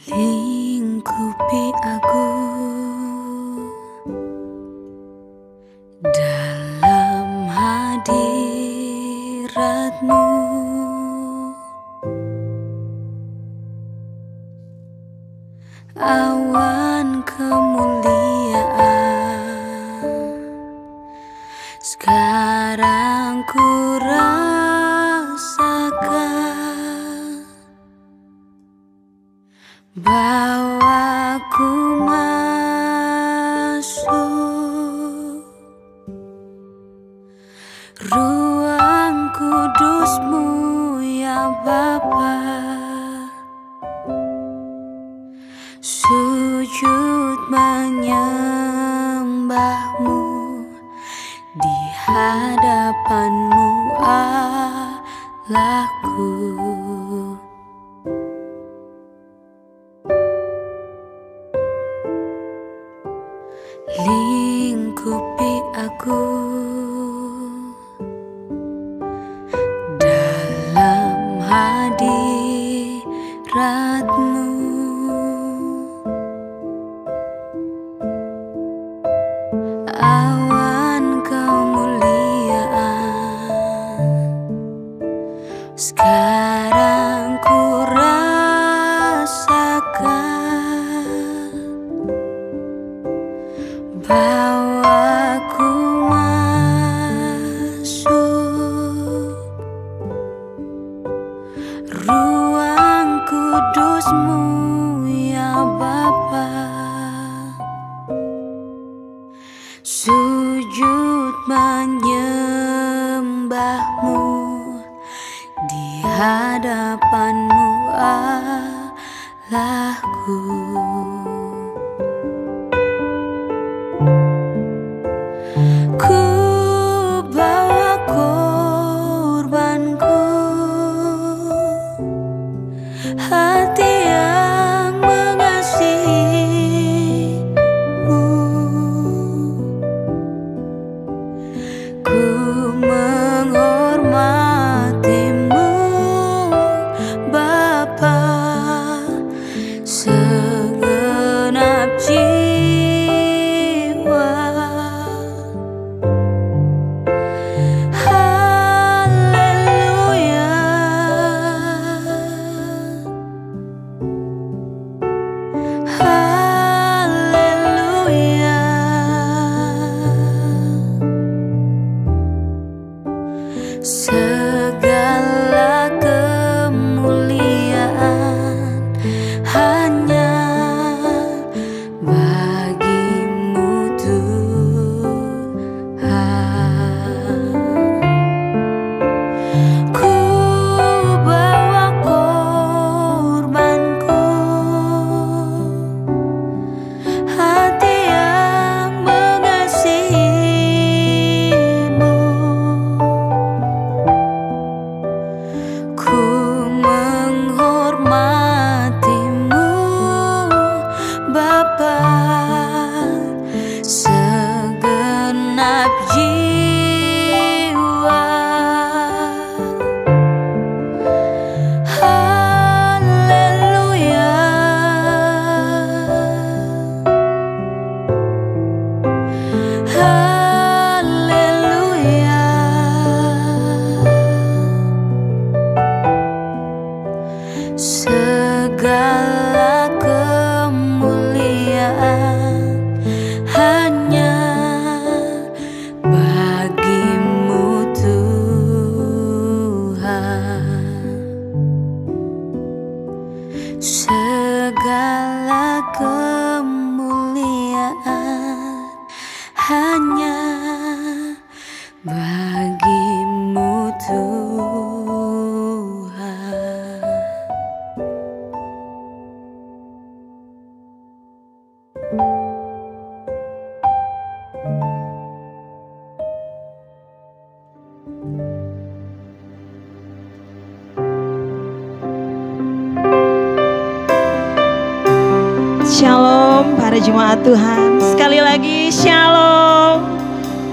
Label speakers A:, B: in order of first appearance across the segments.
A: Lingkupi aku dalam hadirat-Mu, awan kemuliaan sekarang ku rasakan. Bawaku masuk ruang kudus-Mu ya Bapa, sujud menyembah-Mu, di hadapan-Mu Allahku. Lingkupi aku dalam hadirat-Mu, awan kemuliaan sekarang ku rasakan. Bawaku masuk ruang kudus-Mu ya Bapa, sujud menyembah-Mu, di hadapan-Mu Allahku. Ku bawa korbanku, hati yang mengasihi-Mu. Ku menghormati-Mu Bapa, segenap jiwa. Segala kemuliaan hanya bagi-Mu Tuhan. Ku bawa korbanku, hati yang mengasihi-Mu. Ku menghormati-Mu Bapa, segenap jiwa. Haleluya, haleluya. Segala kemuliaan hanya bagi-Mu Tuhan. Segala kemuliaan hanya bagi-Mu Tuhan.
B: Shalom para jemaat Tuhan. Sekali lagi shalom.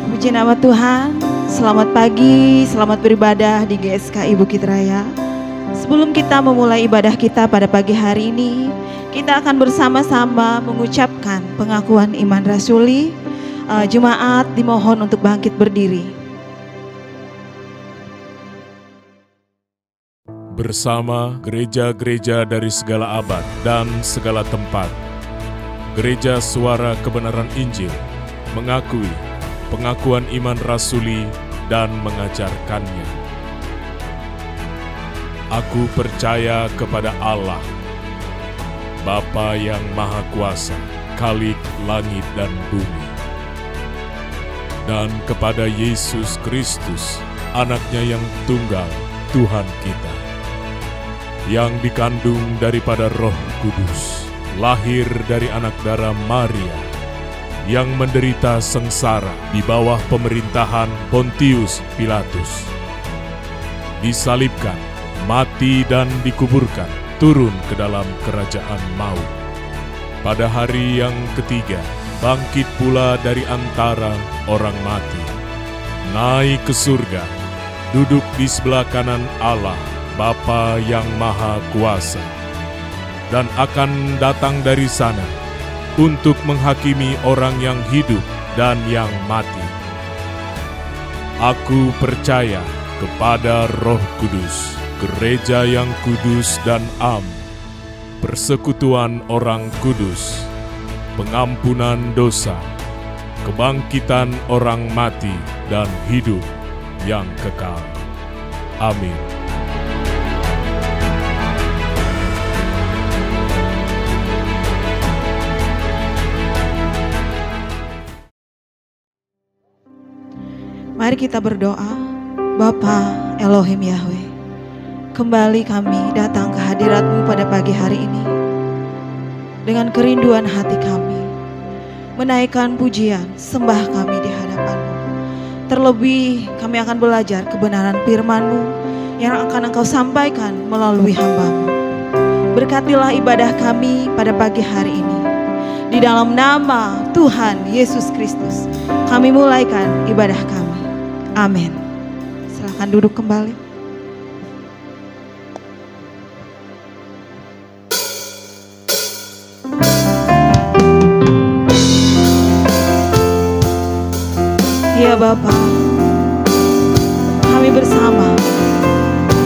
B: Puji nama Tuhan. Selamat pagi, selamat beribadah di GSKI Bukit Raya. Sebelum kita memulai ibadah kita pada pagi hari ini, kita akan bersama-sama mengucapkan pengakuan iman rasuli. Jemaat dimohon untuk bangkit berdiri.
C: Bersama gereja-gereja dari segala abad dan segala tempat, Gereja Suara Kebenaran Injil mengakui pengakuan iman rasuli dan mengajarkannya. Aku percaya kepada Allah, Bapa yang Maha Kuasa, Khalik langit dan bumi, dan kepada Yesus Kristus, Anaknya yang tunggal, Tuhan kita, yang dikandung daripada Roh Kudus, lahir dari anak darah Maria, yang menderita sengsara di bawah pemerintahan Pontius Pilatus, disalibkan, mati dan dikuburkan, turun ke dalam kerajaan maut. Pada hari yang ketiga, bangkit pula dari antara orang mati, naik ke surga, duduk di sebelah kanan Allah, Bapa yang Maha Kuasa, dan akan datang dari sana untuk menghakimi orang yang hidup dan yang mati. Aku percaya kepada Roh Kudus, gereja yang kudus dan am, persekutuan orang kudus, pengampunan dosa, kebangkitan orang mati dan hidup yang kekal. Amin.
B: Mari kita berdoa. Bapa Elohim Yahweh, kembali kami datang ke hadirat-Mu pada pagi hari ini dengan kerinduan hati kami, menaikkan pujian sembah kami di hadapan-Mu. Terlebih kami akan belajar kebenaran firman-Mu yang akan Engkau sampaikan melalui hamba-Mu. Berkatilah ibadah kami pada pagi hari ini. Di dalam nama Tuhan Yesus Kristus kami mulaikan ibadah kami. Amin. Silakan duduk kembali. Ya Bapa, kami bersama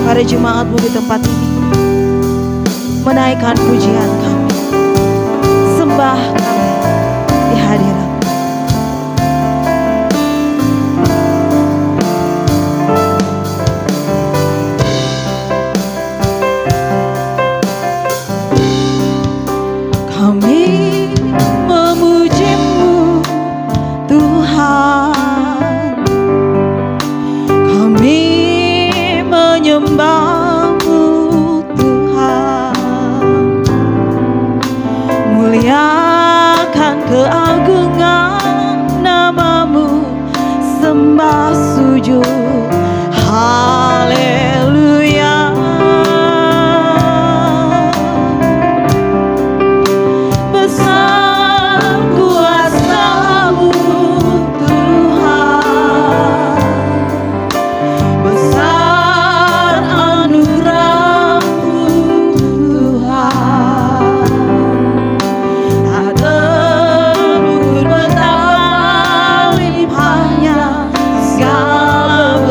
B: para jemaat-Mu di tempat ini menaikkan pujian kami, sembah kami di hadirat. Kami memuji-Mu Tuhan, kami menyembah-Mu Tuhan, muliakan keagungan nama-Mu, sembah sujud, haleluya.
A: Segala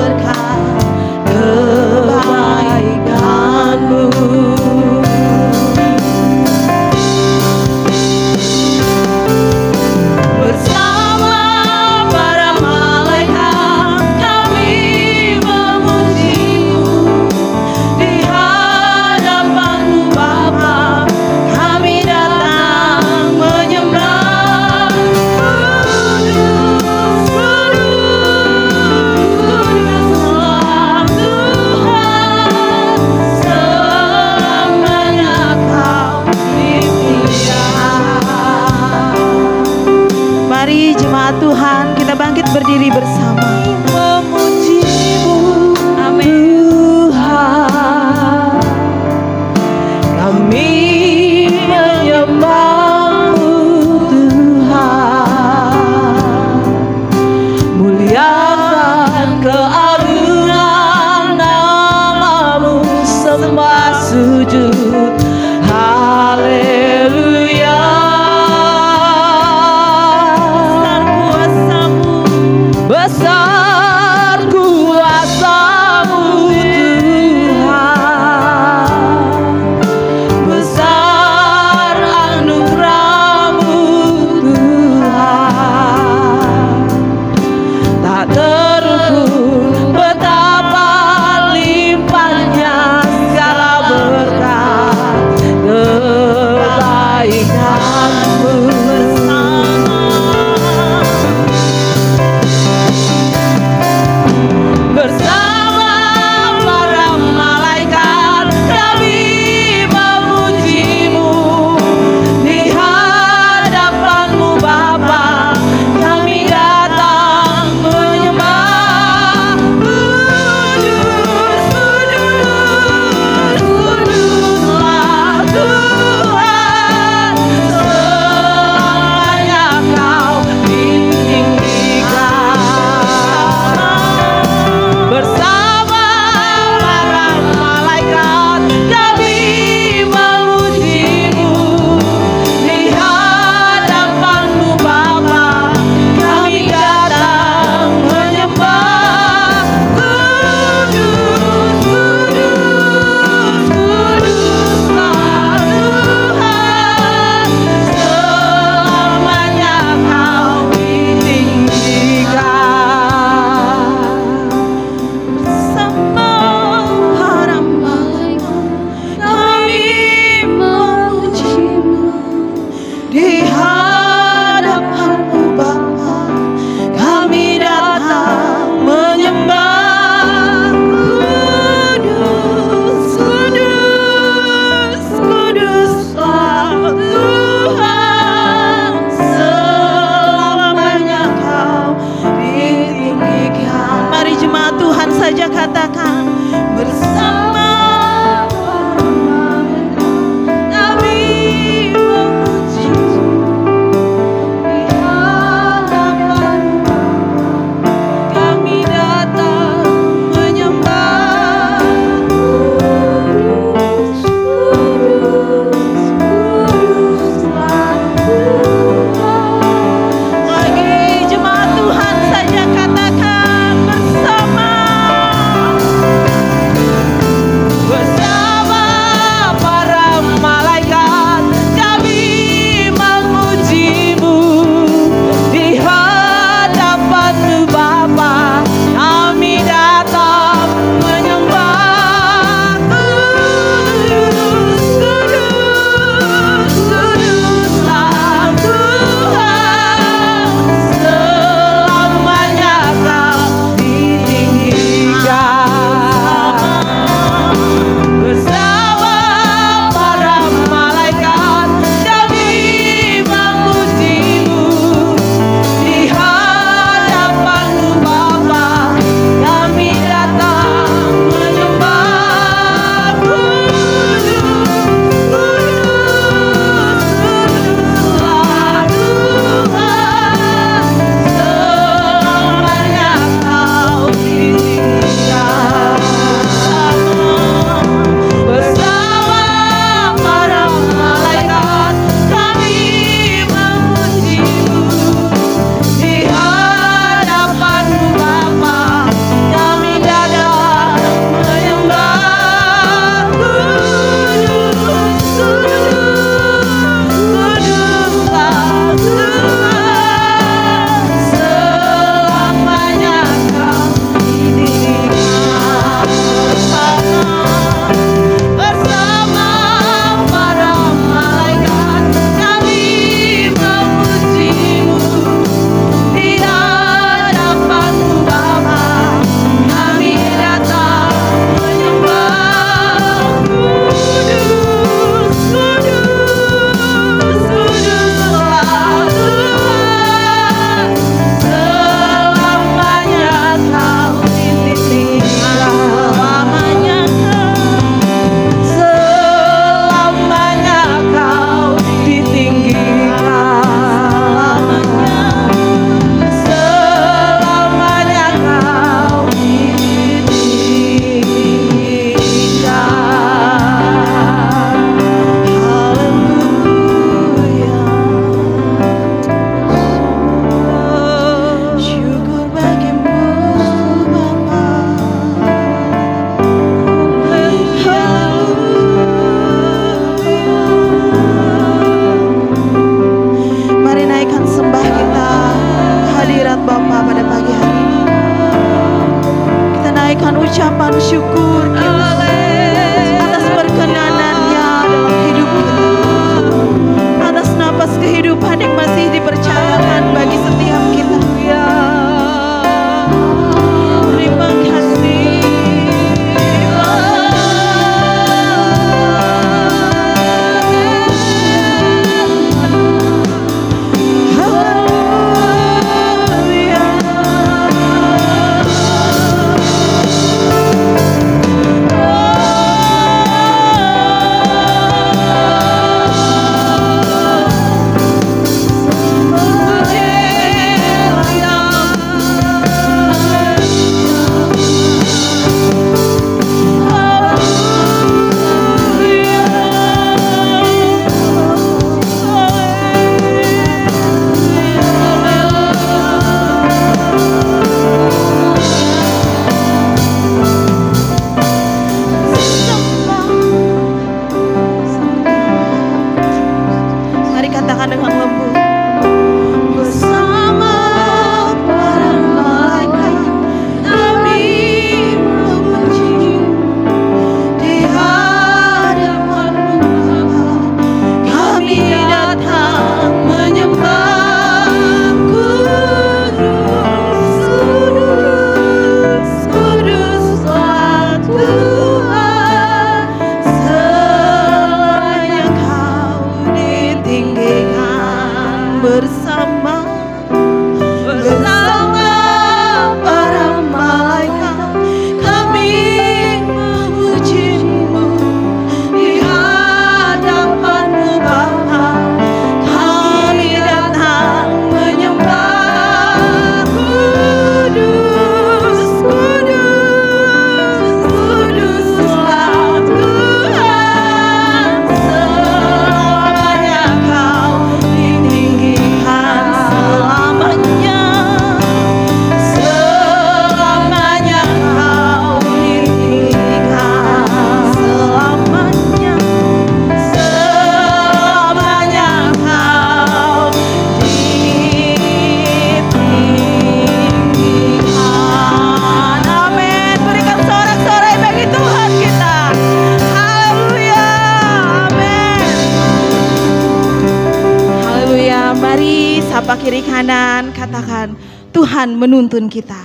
B: sapa kiri kanan, katakan Tuhan menuntun kita.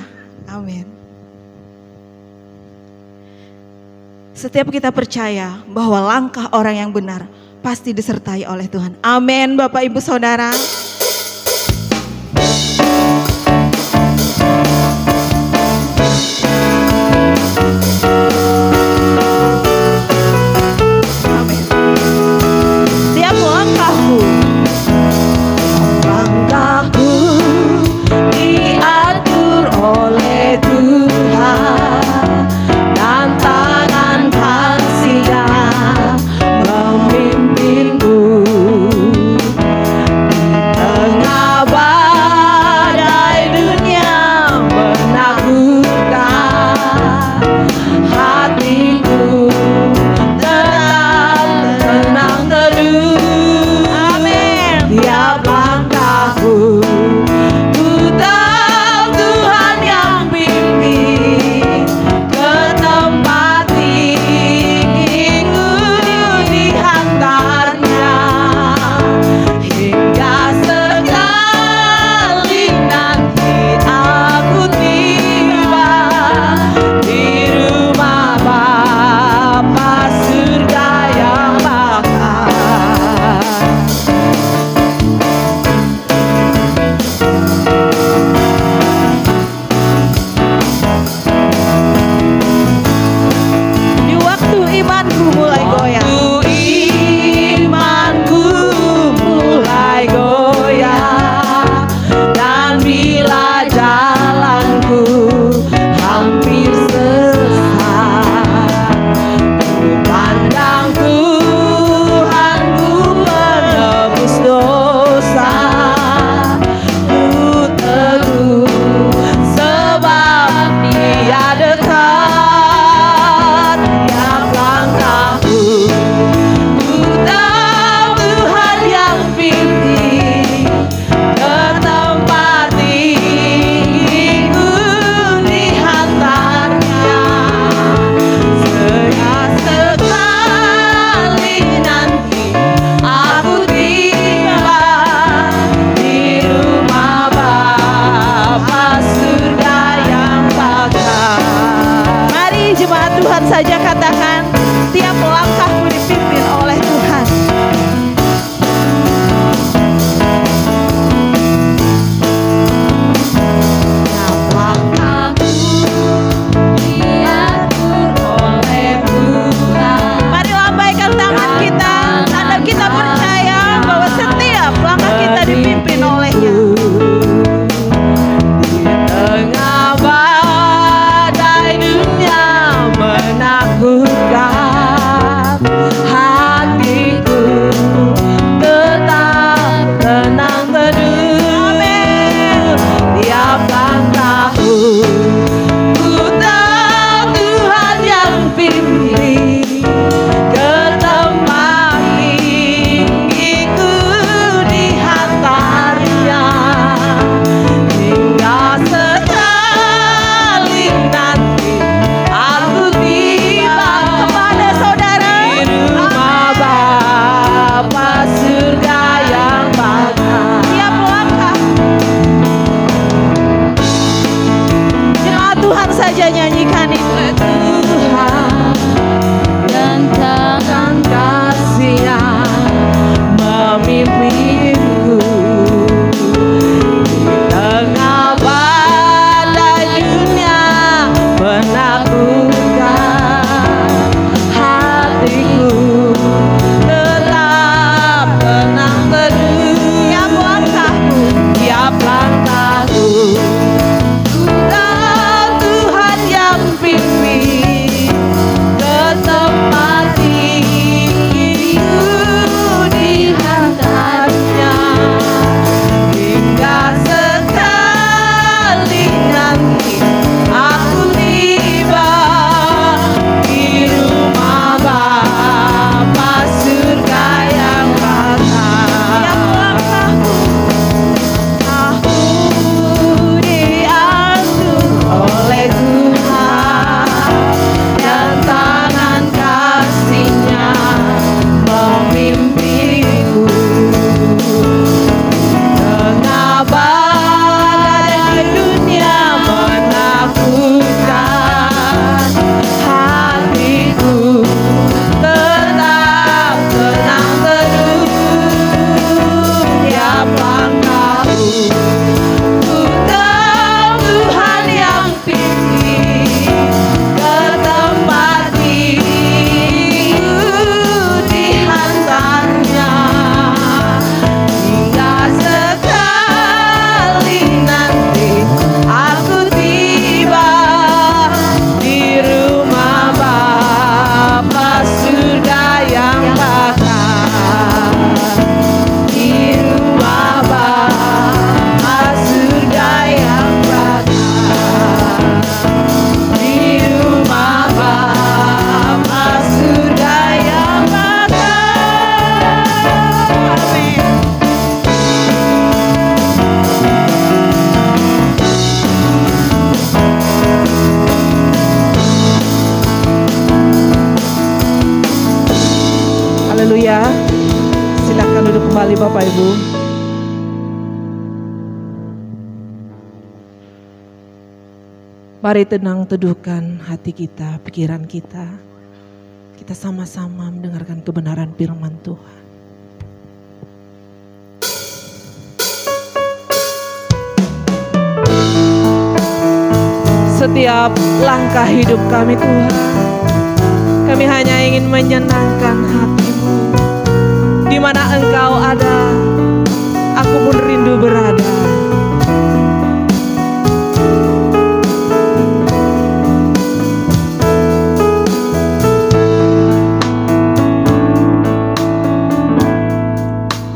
B: Amin. Setiap kita percaya bahwa langkah orang yang benar pasti disertai oleh Tuhan. Amin, Bapak Ibu Saudara. Amin. Setiap langkahku diatur oleh Tuhan, dan tangan kasih-Nya memimpinku di tengah badai dunia menakutkan. Hatiku tenang teduh. Amin. Tiap langkahku ku tahu Tuhan yang bimbing ke tempat tinggi, dihantarnya hingga sekali nanti aku tiba di rumah Bapa surga yang bakal. Di waktu imanku mulai goyah, imanku mulai goyah, dan bila jalanku hampir sesat, ku pandang Tuhanku menebus dosa. Ku teguh sebab Dia dekat. Tiap langkahku
D: Haleluya. Silakan duduk kembali Bapak Ibu. Mari tenang teduhkan hati kita, pikiran kita. Kita sama-sama mendengarkan kebenaran firman Tuhan. Setiap langkah hidup kami Tuhan, kami hanya ingin menyenangkan hati-Mu. Di mana Engkau ada, aku pun rindu berada.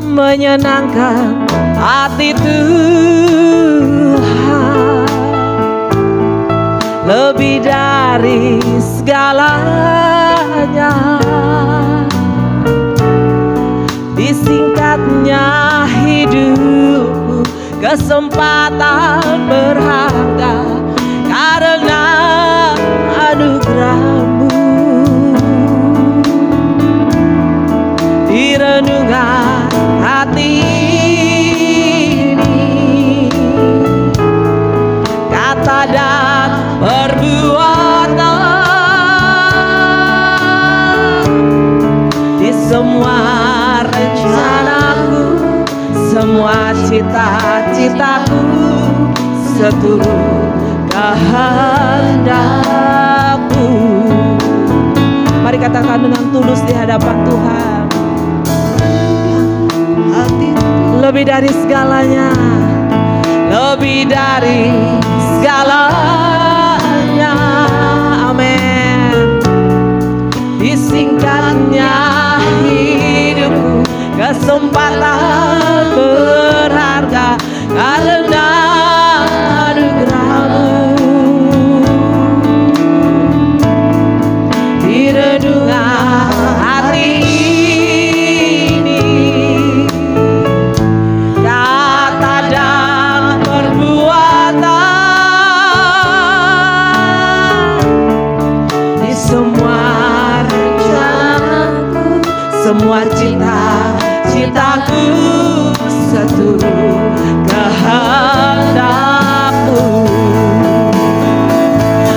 D: Menyenangkan hati Tuhan lebih dari segalanya. Disingkatnya hidupku, kesempatan berharga karena anugerah-Mu. Di renungan hati ini, kata dan perbuatan, di semua rencanaku, semua cita-citaku, seturut kehendak-Mu. Mari katakan dengan tulus di hadapan Tuhan. Lebih dari segalanya, lebih dari segalanya, amin. Disingkatnya hidupku, kesempatan berharga karena anugerah-Mu. Di renungan hati semua cita-citaku, seturut kehendak-Mu.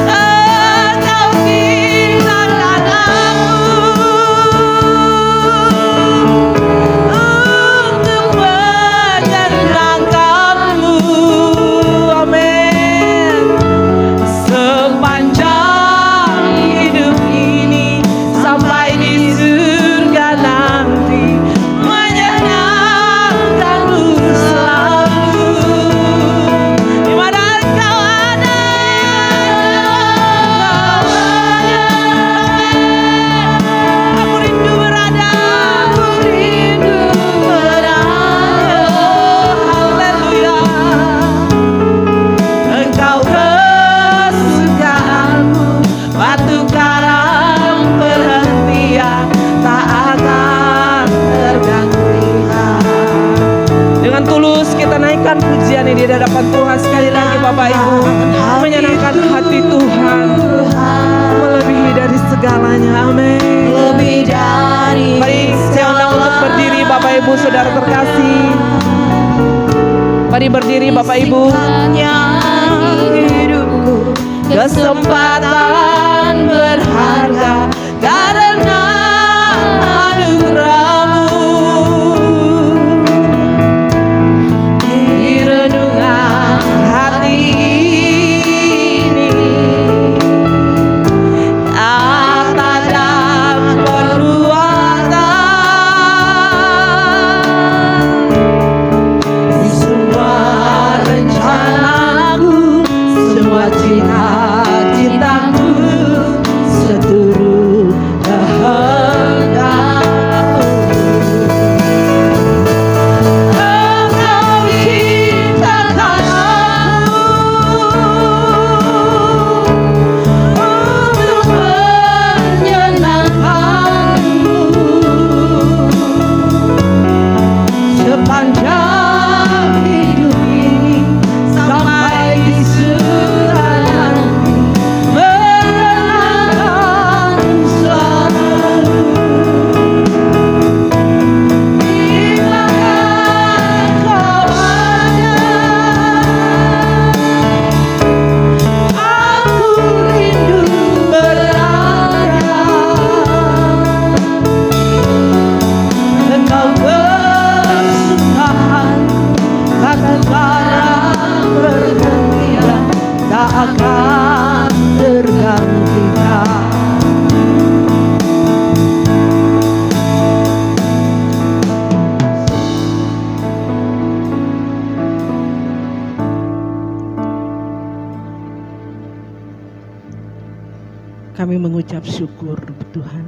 D: Engkau ciptakan aku untuk menyenangkan-Mu, amin. Sepanjang hidup ini sampai di nanti menyenangkan-Mu selalu. Di mana Engkau ada, aku rindu berada, aku rindu berada. Haleluya. Engkau kesukaanku, batu karang perhentian, tak akan tergantikan. Dengan tulus kita naikkan pujian ini di hadapan Tuhan sekali lagi Bapak Ibu. Menyenangkan hati Tuhan melebihi dari segalanya, amin.
A: Lebih dari
D: Mari saya undang untuk berdiri Bapak Ibu saudara terkasih. Mari berdiri Bapak Ibu.
A: hidupku,
D: Kesempatan berharga karena anugerah-Mu. Di renungan hati ini, kata dan perbuatan, di semua rencanaku, semua cita-citaku,
E: syukur Tuhan.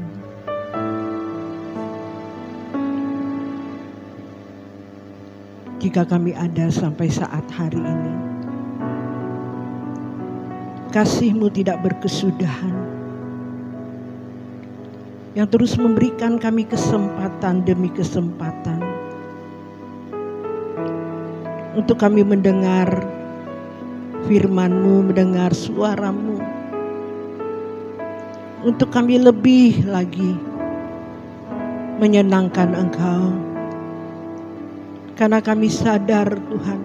E: Jika kami ada sampai saat hari ini, kasih-Mu tidak berkesudahan, yang terus memberikan kami kesempatan demi kesempatan untuk kami mendengar firman-Mu, mendengar suara-Mu, untuk kami lebih lagi menyenangkan Engkau. Karena kami sadar Tuhan,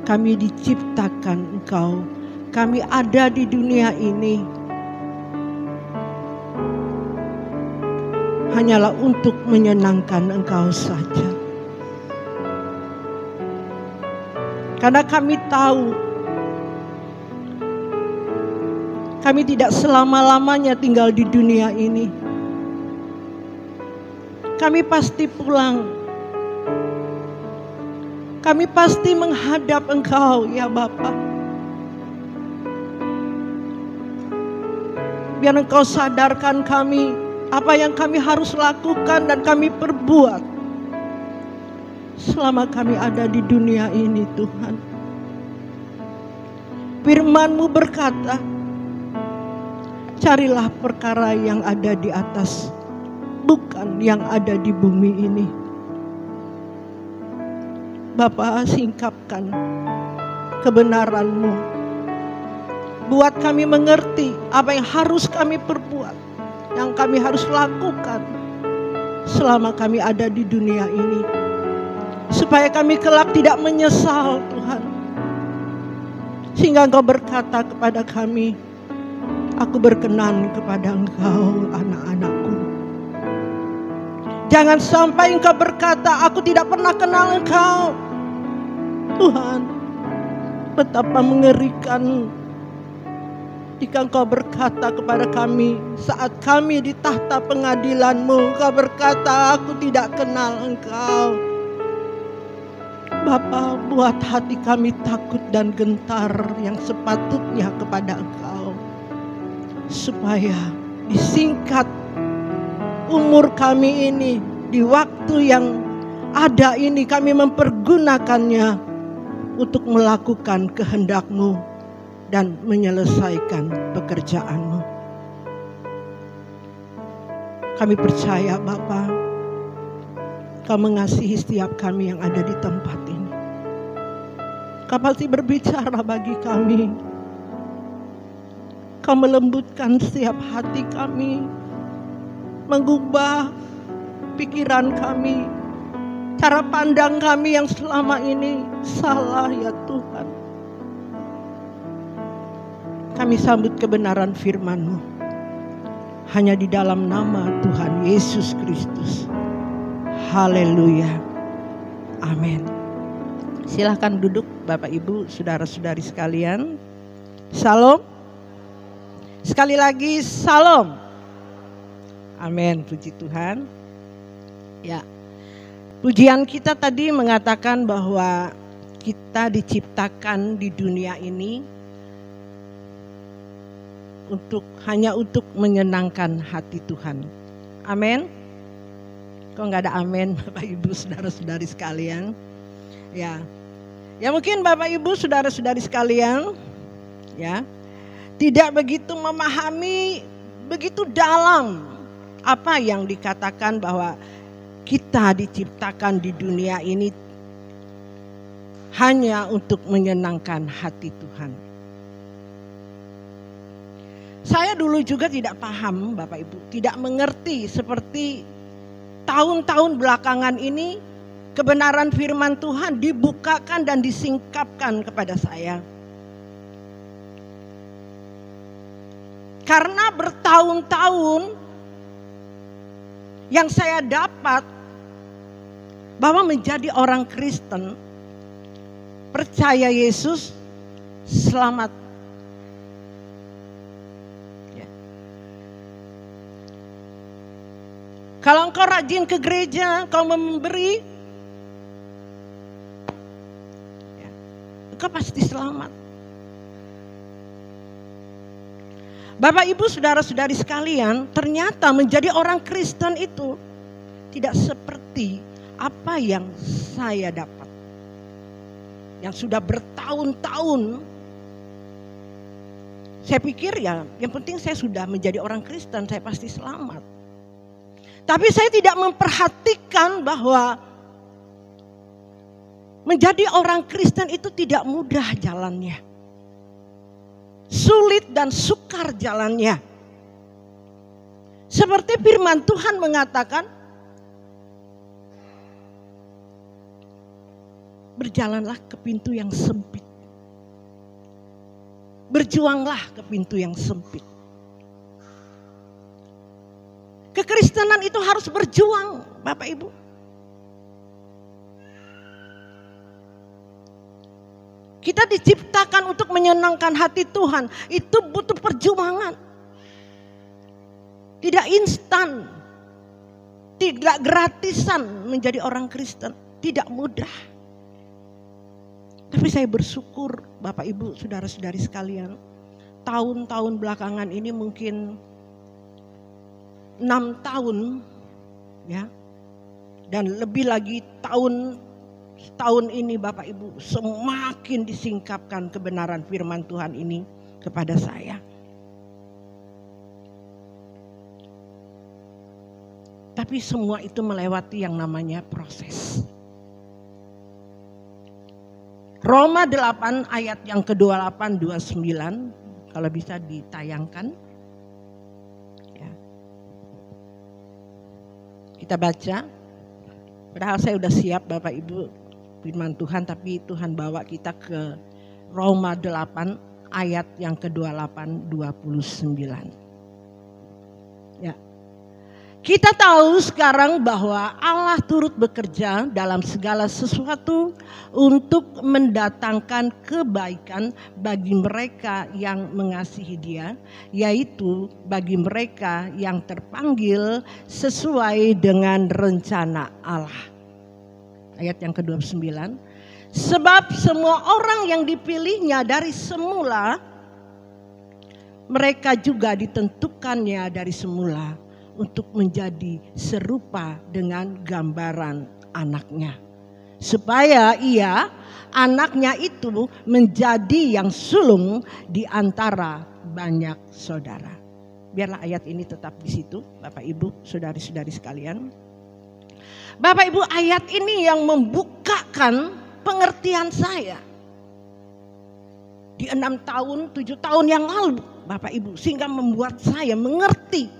E: kami diciptakan Engkau, kami ada di dunia ini hanyalah untuk menyenangkan Engkau saja. Karena kami tahu kami tidak selama-lamanya tinggal di dunia ini. Kami pasti pulang. Kami pasti menghadap Engkau ya Bapa. Biar Engkau sadarkan kami apa yang kami harus lakukan dan kami perbuat selama kami ada di dunia ini Tuhan. Firman-Mu berkata, carilah perkara yang ada di atas, bukan yang ada di bumi ini. Bapa, singkapkan kebenaran-Mu. Buat kami mengerti apa yang harus kami perbuat, yang kami harus lakukan selama kami ada di dunia ini. Supaya kami kelak tidak menyesal Tuhan. Sehingga Engkau berkata kepada kami, aku berkenan kepada Engkau anak-anakku. Jangan sampai Engkau berkata, aku tidak pernah kenal Engkau. Tuhan, betapa mengerikan jika Engkau berkata kepada kami saat kami di tahta pengadilan-Mu, Engkau berkata, aku tidak kenal Engkau. Bapa, buat hati kami takut dan gentar yang sepatutnya kepada Engkau, supaya disingkat umur kami ini, di waktu yang ada ini kami mempergunakannya untuk melakukan kehendak-Mu dan menyelesaikan pekerjaan-Mu. Kami percaya Bapa, Kau mengasihi setiap kami yang ada di tempat ini. Kau pasti berbicara bagi kami. Kau melembutkan setiap hati kami, mengubah pikiran kami, cara pandang kami yang selama ini salah ya Tuhan. Kami sambut kebenaran firman-Mu hanya di dalam nama Tuhan Yesus Kristus. Haleluya. Amin. Silahkan duduk Bapak Ibu, saudara-saudari sekalian. Salam. Sekali lagi salam. Amin, puji Tuhan. Ya. Pujian kita tadi mengatakan bahwa kita diciptakan di dunia ini hanya untuk menyenangkan hati Tuhan. Amin. Kok nggak ada amin Bapak Ibu saudara-saudari sekalian? Ya mungkin Bapak Ibu saudara-saudari sekalian ya tidak begitu memahami begitu dalam apa yang dikatakan bahwa kita diciptakan di dunia ini hanya untuk menyenangkan hati Tuhan. Saya dulu juga tidak paham Bapak Ibu, tidak mengerti seperti tahun-tahun belakangan ini kebenaran firman Tuhan dibukakan dan disingkapkan kepada saya. Karena bertahun-tahun yang saya dapat bahwa menjadi orang Kristen, percaya Yesus, selamat. Ya. Kalau engkau rajin ke gereja, kau memberi, ya, engkau pasti selamat. Bapak Ibu saudara-saudari sekalian, ternyata menjadi orang Kristen itu tidak seperti apa yang saya dapat. Yang sudah bertahun-tahun, saya pikir ya yang penting saya sudah menjadi orang Kristen, saya pasti selamat. Tapi saya tidak memperhatikan bahwa menjadi orang Kristen itu tidak mudah jalannya. Sulit dan sukar jalannya. Seperti firman Tuhan mengatakan, berjalanlah ke pintu yang sempit. Berjuanglah ke pintu yang sempit. Kekristenan itu harus berjuang, Bapak Ibu. Kita diciptakan untuk menyenangkan hati Tuhan. Itu butuh perjuangan. Tidak instan. Tidak gratisan menjadi orang Kristen. Tidak mudah. Tapi saya bersyukur Bapak Ibu saudara-saudari sekalian. Tahun-tahun belakangan ini mungkin 6 tahun. Ya. Dan lebih lagi tahun ini Bapak Ibu semakin disingkapkan kebenaran firman Tuhan ini kepada saya. Tapi semua itu melewati yang namanya proses. Roma 8 ayat yang ke-28 29 kalau bisa ditayangkan. Ya. Kita baca. Padahal saya udah siap Bapak Ibu firman Tuhan, tapi Tuhan bawa kita ke Roma 8 ayat yang ke-28 29. Ya. Kita tahu sekarang bahwa Allah turut bekerja dalam segala sesuatu untuk mendatangkan kebaikan bagi mereka yang mengasihi Dia, yaitu bagi mereka yang terpanggil sesuai dengan rencana Allah. Ayat yang ke-29. Sebab semua orang yang dipilihnya dari semula, mereka juga ditentukannya dari semula untuk menjadi serupa dengan gambaran anaknya. Supaya ia, anaknya itu menjadi yang sulung di antara banyak saudara. Biarlah ayat ini tetap di situ, Bapak Ibu, saudari-saudari sekalian. Bapak Ibu, ayat ini yang membukakan pengertian saya. Di 6 tahun, 7 tahun yang lalu Bapak Ibu. Sehingga membuat saya mengerti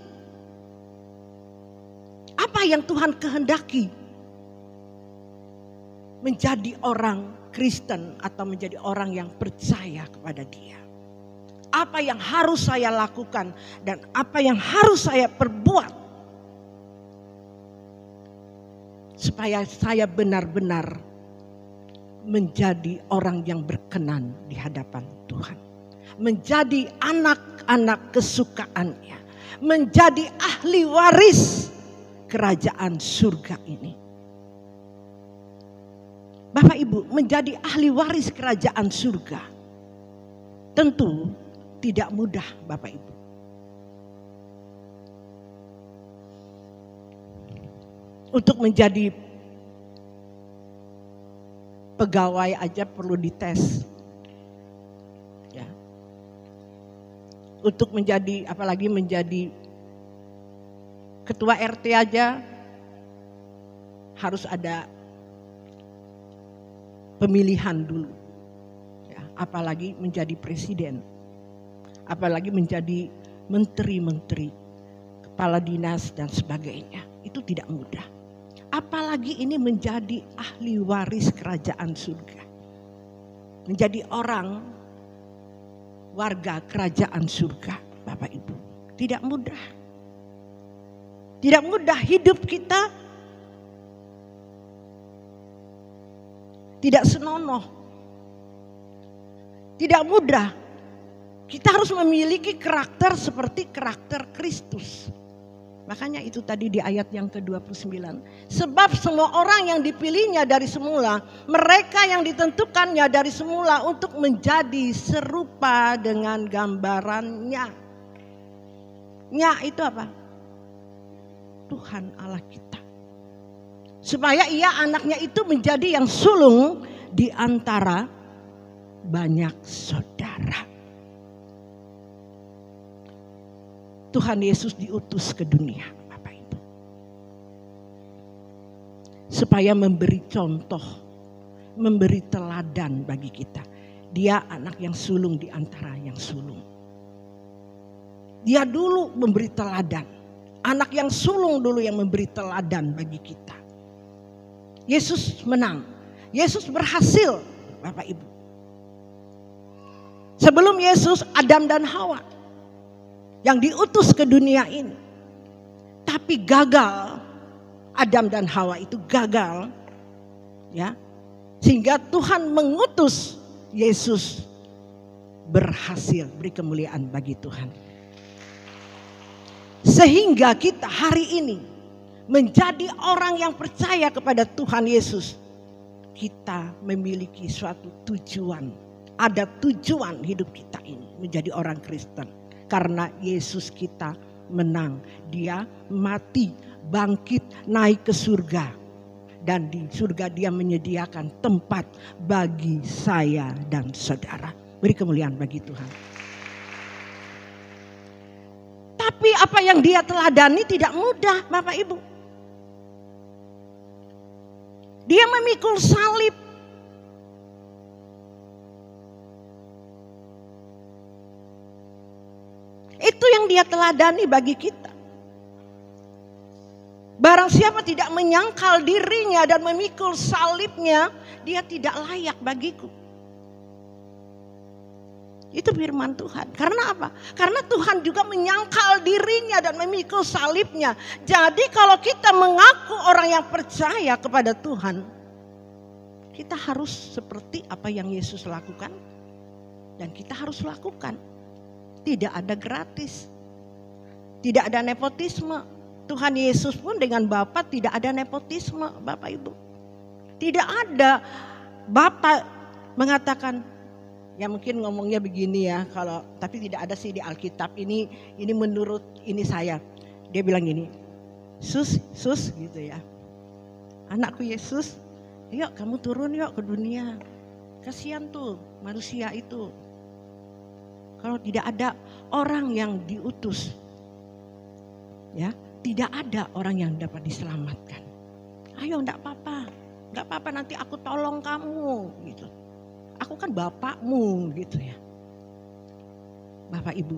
E: apa yang Tuhan kehendaki. Menjadi orang Kristen atau menjadi orang yang percaya kepada Dia. Apa yang harus saya lakukan dan apa yang harus saya perbuat. Supaya saya benar-benar menjadi orang yang berkenan di hadapan Tuhan. Menjadi anak-anak kesukaannya. Menjadi ahli waris kerajaan surga ini. Bapak Ibu, menjadi ahli waris kerajaan surga tentu tidak mudah Bapak Ibu. Untuk menjadi pegawai aja perlu dites. Ya. Untuk menjadi, apalagi menjadi ketua RT aja harus ada pemilihan dulu. Ya. Apalagi menjadi presiden. Apalagi menjadi menteri-menteri, kepala dinas dan sebagainya. Itu tidak mudah. Apalagi ini menjadi ahli waris kerajaan surga. Menjadi orang warga kerajaan surga, Bapak Ibu. Tidak mudah. Tidak mudah hidup kita. Tidak senonoh. Tidak mudah. Kita harus memiliki karakter seperti karakter Kristus. Makanya itu tadi di ayat yang ke-29. Sebab semua orang yang dipilihnya dari semula, mereka yang ditentukannya dari semula untuk menjadi serupa dengan gambarannya. Nya itu apa? Tuhan Allah kita. Supaya ia anaknya itu menjadi yang sulung di antara banyak saudara. Tuhan Yesus diutus ke dunia, Bapak Ibu. Supaya memberi contoh, memberi teladan bagi kita. Dia anak yang sulung di antara yang sulung. Dia dulu memberi teladan. Anak yang sulung dulu yang memberi teladan bagi kita. Yesus menang. Yesus berhasil, Bapak Ibu. Sebelum Yesus, Adam dan Hawa yang diutus ke dunia ini. Tapi gagal. Adam dan Hawa itu gagal. Ya. Sehingga Tuhan mengutus Yesus, berhasil. Beri kemuliaan bagi Tuhan. Sehingga kita hari ini menjadi orang yang percaya kepada Tuhan Yesus. Kita memiliki suatu tujuan. Ada tujuan hidup kita ini menjadi orang Kristen. Karena Yesus kita menang. Dia mati, bangkit, naik ke surga. Dan di surga dia menyediakan tempat bagi saya dan saudara. Beri kemuliaan bagi Tuhan. Tapi apa yang dia teladani tidak mudah, Bapak Ibu. Dia memikul salib. Itu yang dia teladani bagi kita. Barang siapa tidak menyangkal dirinya dan memikul salibnya, dia tidak layak bagiku. Itu firman Tuhan. Karena apa? Karena Tuhan juga menyangkal dirinya dan memikul salibnya. Jadi kalau kita mengaku orang yang percaya kepada Tuhan, kita harus seperti apa yang Yesus lakukan. Dan kita harus lakukan. Tidak ada gratis. Tidak ada nepotisme. Tuhan Yesus pun dengan Bapa tidak ada nepotisme, Bapak Ibu. Tidak ada Bapa mengatakan, ya mungkin ngomongnya begini ya, kalau tapi tidak ada sih di Alkitab. Ini menurut ini saya. Dia bilang gini, sus gitu ya. Anakku Yesus, yuk kamu turun yuk ke dunia. Kasihan tuh manusia itu. Kalau tidak ada orang yang diutus, ya tidak ada orang yang dapat diselamatkan. Ayo enggak apa-apa nanti aku tolong kamu gitu. Aku kan bapakmu gitu ya. Bapak Ibu,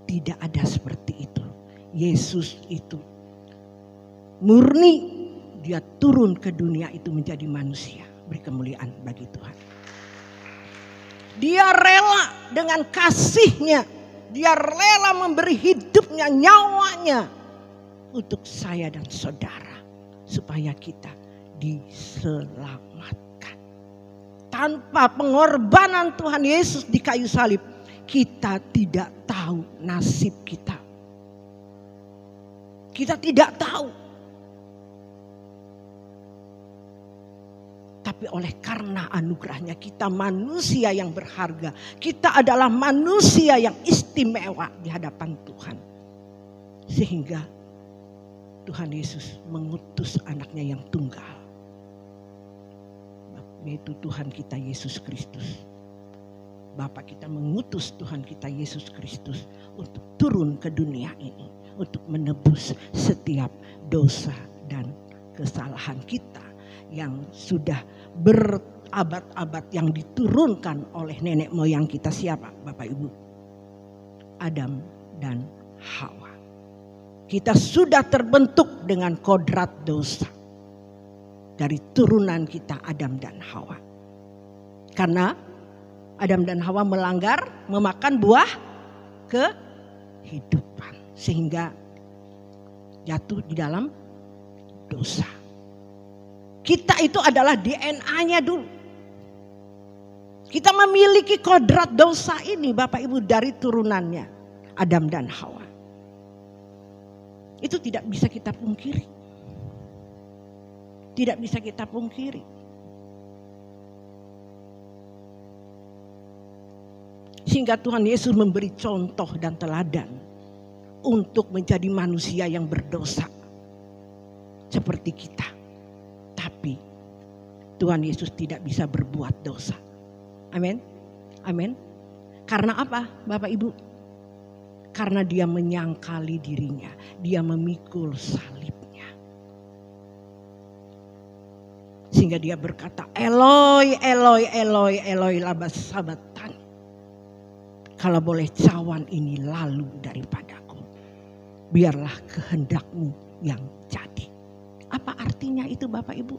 E: tidak ada seperti itu. Yesus itu murni, dia turun ke dunia itu menjadi manusia. Beri kemuliaan bagi Tuhan. Dia rela dengan kasihnya, dia rela memberi hidupnya, nyawanya untuk saya dan saudara supaya kita diselamatkan. Tanpa pengorbanan Tuhan Yesus di kayu salib, kita tidak tahu nasib kita. Kita tidak tahu. Tapi oleh karena anugerahnya kita manusia yang berharga. Kita adalah manusia yang istimewa di hadapan Tuhan. Sehingga Tuhan Yesus mengutus anaknya yang tunggal. Yaitu Tuhan kita Yesus Kristus. Bapa kita mengutus Tuhan kita Yesus Kristus untuk turun ke dunia ini. Untuk menebus setiap dosa dan kesalahan kita. Yang sudah berabad-abad yang diturunkan oleh nenek moyang kita. Siapa Bapak Ibu? Adam dan Hawa. Kita sudah terbentuk dengan kodrat dosa. Dari turunan kita Adam dan Hawa. Karena Adam dan Hawa melanggar, memakan buah kehidupan. Sehingga jatuh di dalam dosa. Kita itu adalah DNA-nya dulu. Kita memiliki kodrat dosa ini Bapak Ibu dari turunannya Adam dan Hawa. Itu tidak bisa kita pungkiri. Tidak bisa kita pungkiri. Sehingga Tuhan Yesus memberi contoh dan teladan untuk menjadi manusia yang berdosa seperti kita. Tapi Tuhan Yesus tidak bisa berbuat dosa. Amin. Amin. Karena apa, Bapak Ibu? Karena dia menyangkali dirinya, dia memikul salibnya. Sehingga dia berkata, Eloi, Eloi, Eloi, Eloi lama sabachthani. Kalau boleh cawan ini lalu daripadaku, biarlah kehendakmu yang jadi. Apa artinya itu Bapak Ibu?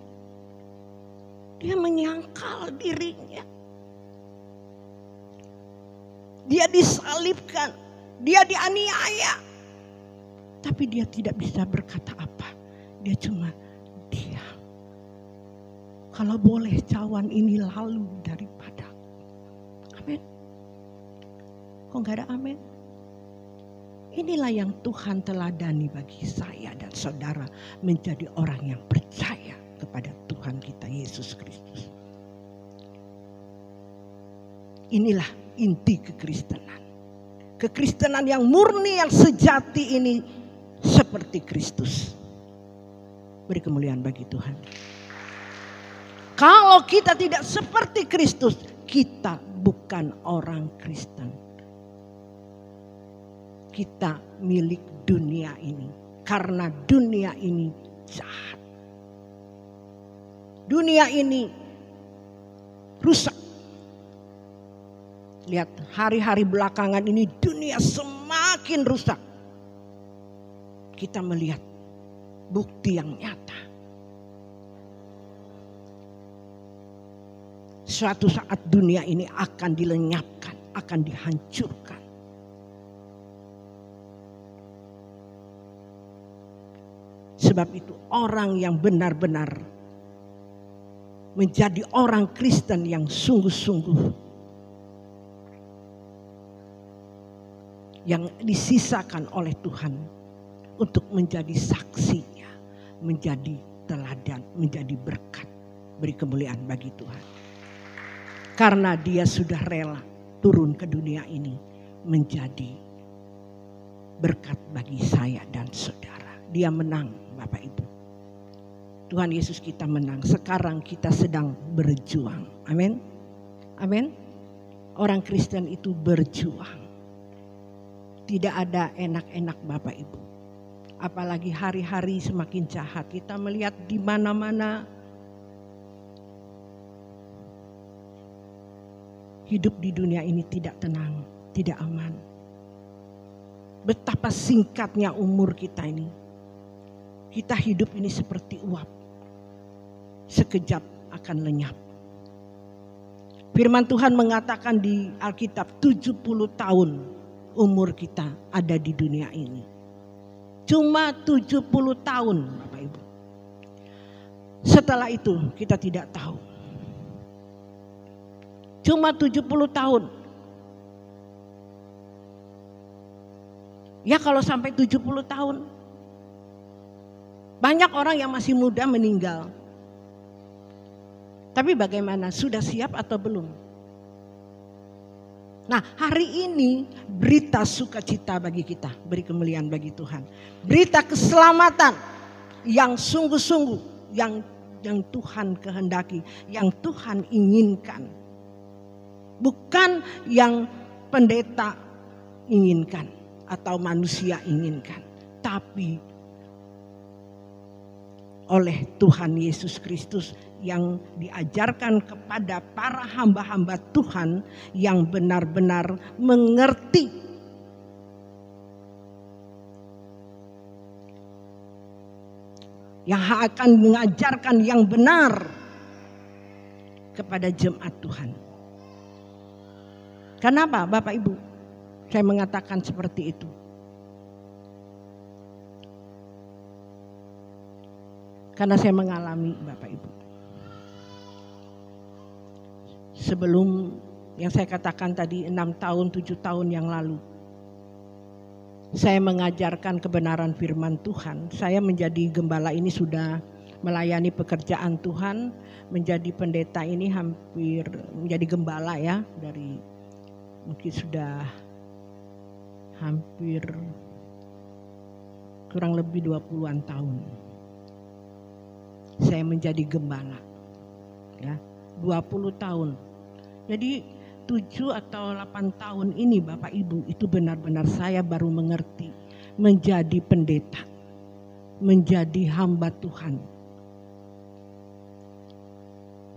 E: Dia menyangkal dirinya. Dia disalibkan, dia dianiaya. Tapi dia tidak bisa berkata apa. Dia cuma diam. Kalau boleh cawan ini lalu daripada. Amin. Kok gak ada amin? Inilah yang Tuhan teladani bagi saya dan saudara menjadi orang yang percaya kepada Tuhan kita Yesus Kristus. Inilah inti kekristenan. Kekristenan yang murni, yang sejati ini seperti Kristus. Beri kemuliaan bagi Tuhan. Kalau kita tidak seperti Kristus, kita bukan orang Kristen. Kita milik dunia ini. Karena dunia ini jahat. Dunia ini rusak. Lihat hari-hari belakangan ini dunia semakin rusak. Kita melihat bukti yang nyata. Suatu saat dunia ini akan dilenyapkan, akan dihancurkan. Sebab itu orang yang benar-benar menjadi orang Kristen yang sungguh-sungguh, yang disisakan oleh Tuhan untuk menjadi saksinya, menjadi teladan, menjadi berkat. Beri kemuliaan bagi Tuhan. Karena dia sudah rela turun ke dunia ini menjadi berkat bagi saya dan saudara. Dia menang, Bapak Ibu. Tuhan Yesus kita menang. Sekarang kita sedang berjuang. Amin. Amin. Orang Kristen itu berjuang. Tidak ada enak-enak Bapak Ibu. Apalagi hari-hari semakin jahat. Kita melihat di mana-mana hidup di dunia ini tidak tenang, tidak aman. Betapa singkatnya umur kita ini. Kita hidup ini seperti uap. Sekejap akan lenyap. Firman Tuhan mengatakan di Alkitab 70 tahun umur kita ada di dunia ini. Cuma 70 tahun Bapak Ibu. Setelah itu kita tidak tahu. Cuma 70 tahun. Ya kalau sampai 70 tahun. Banyak orang yang masih muda meninggal. Tapi bagaimana? Sudah siap atau belum? Nah, hari ini berita sukacita bagi kita. Beri kemuliaan bagi Tuhan. Berita keselamatan yang sungguh-sungguh. Yang Tuhan kehendaki. Yang Tuhan inginkan. Bukan yang pendeta inginkan. Atau manusia inginkan. Tapi oleh Tuhan Yesus Kristus yang diajarkan kepada para hamba-hamba Tuhan yang benar-benar mengerti yang akan mengajarkan yang benar kepada jemaat Tuhan. Kenapa Bapak Ibu saya mengatakan seperti itu? Karena saya mengalami Bapak Ibu. Sebelum yang saya katakan tadi 6 tahun, 7 tahun yang lalu. Saya mengajarkan kebenaran firman Tuhan. Saya menjadi gembala ini sudah melayani pekerjaan Tuhan. Menjadi pendeta ini hampir menjadi gembala ya. Dari mungkin sudah hampir kurang lebih 20-an tahun. Saya menjadi gembala. Ya, 20 tahun. Jadi 7 atau 8 tahun ini Bapak Ibu, itu benar-benar saya baru mengerti menjadi pendeta, menjadi hamba Tuhan.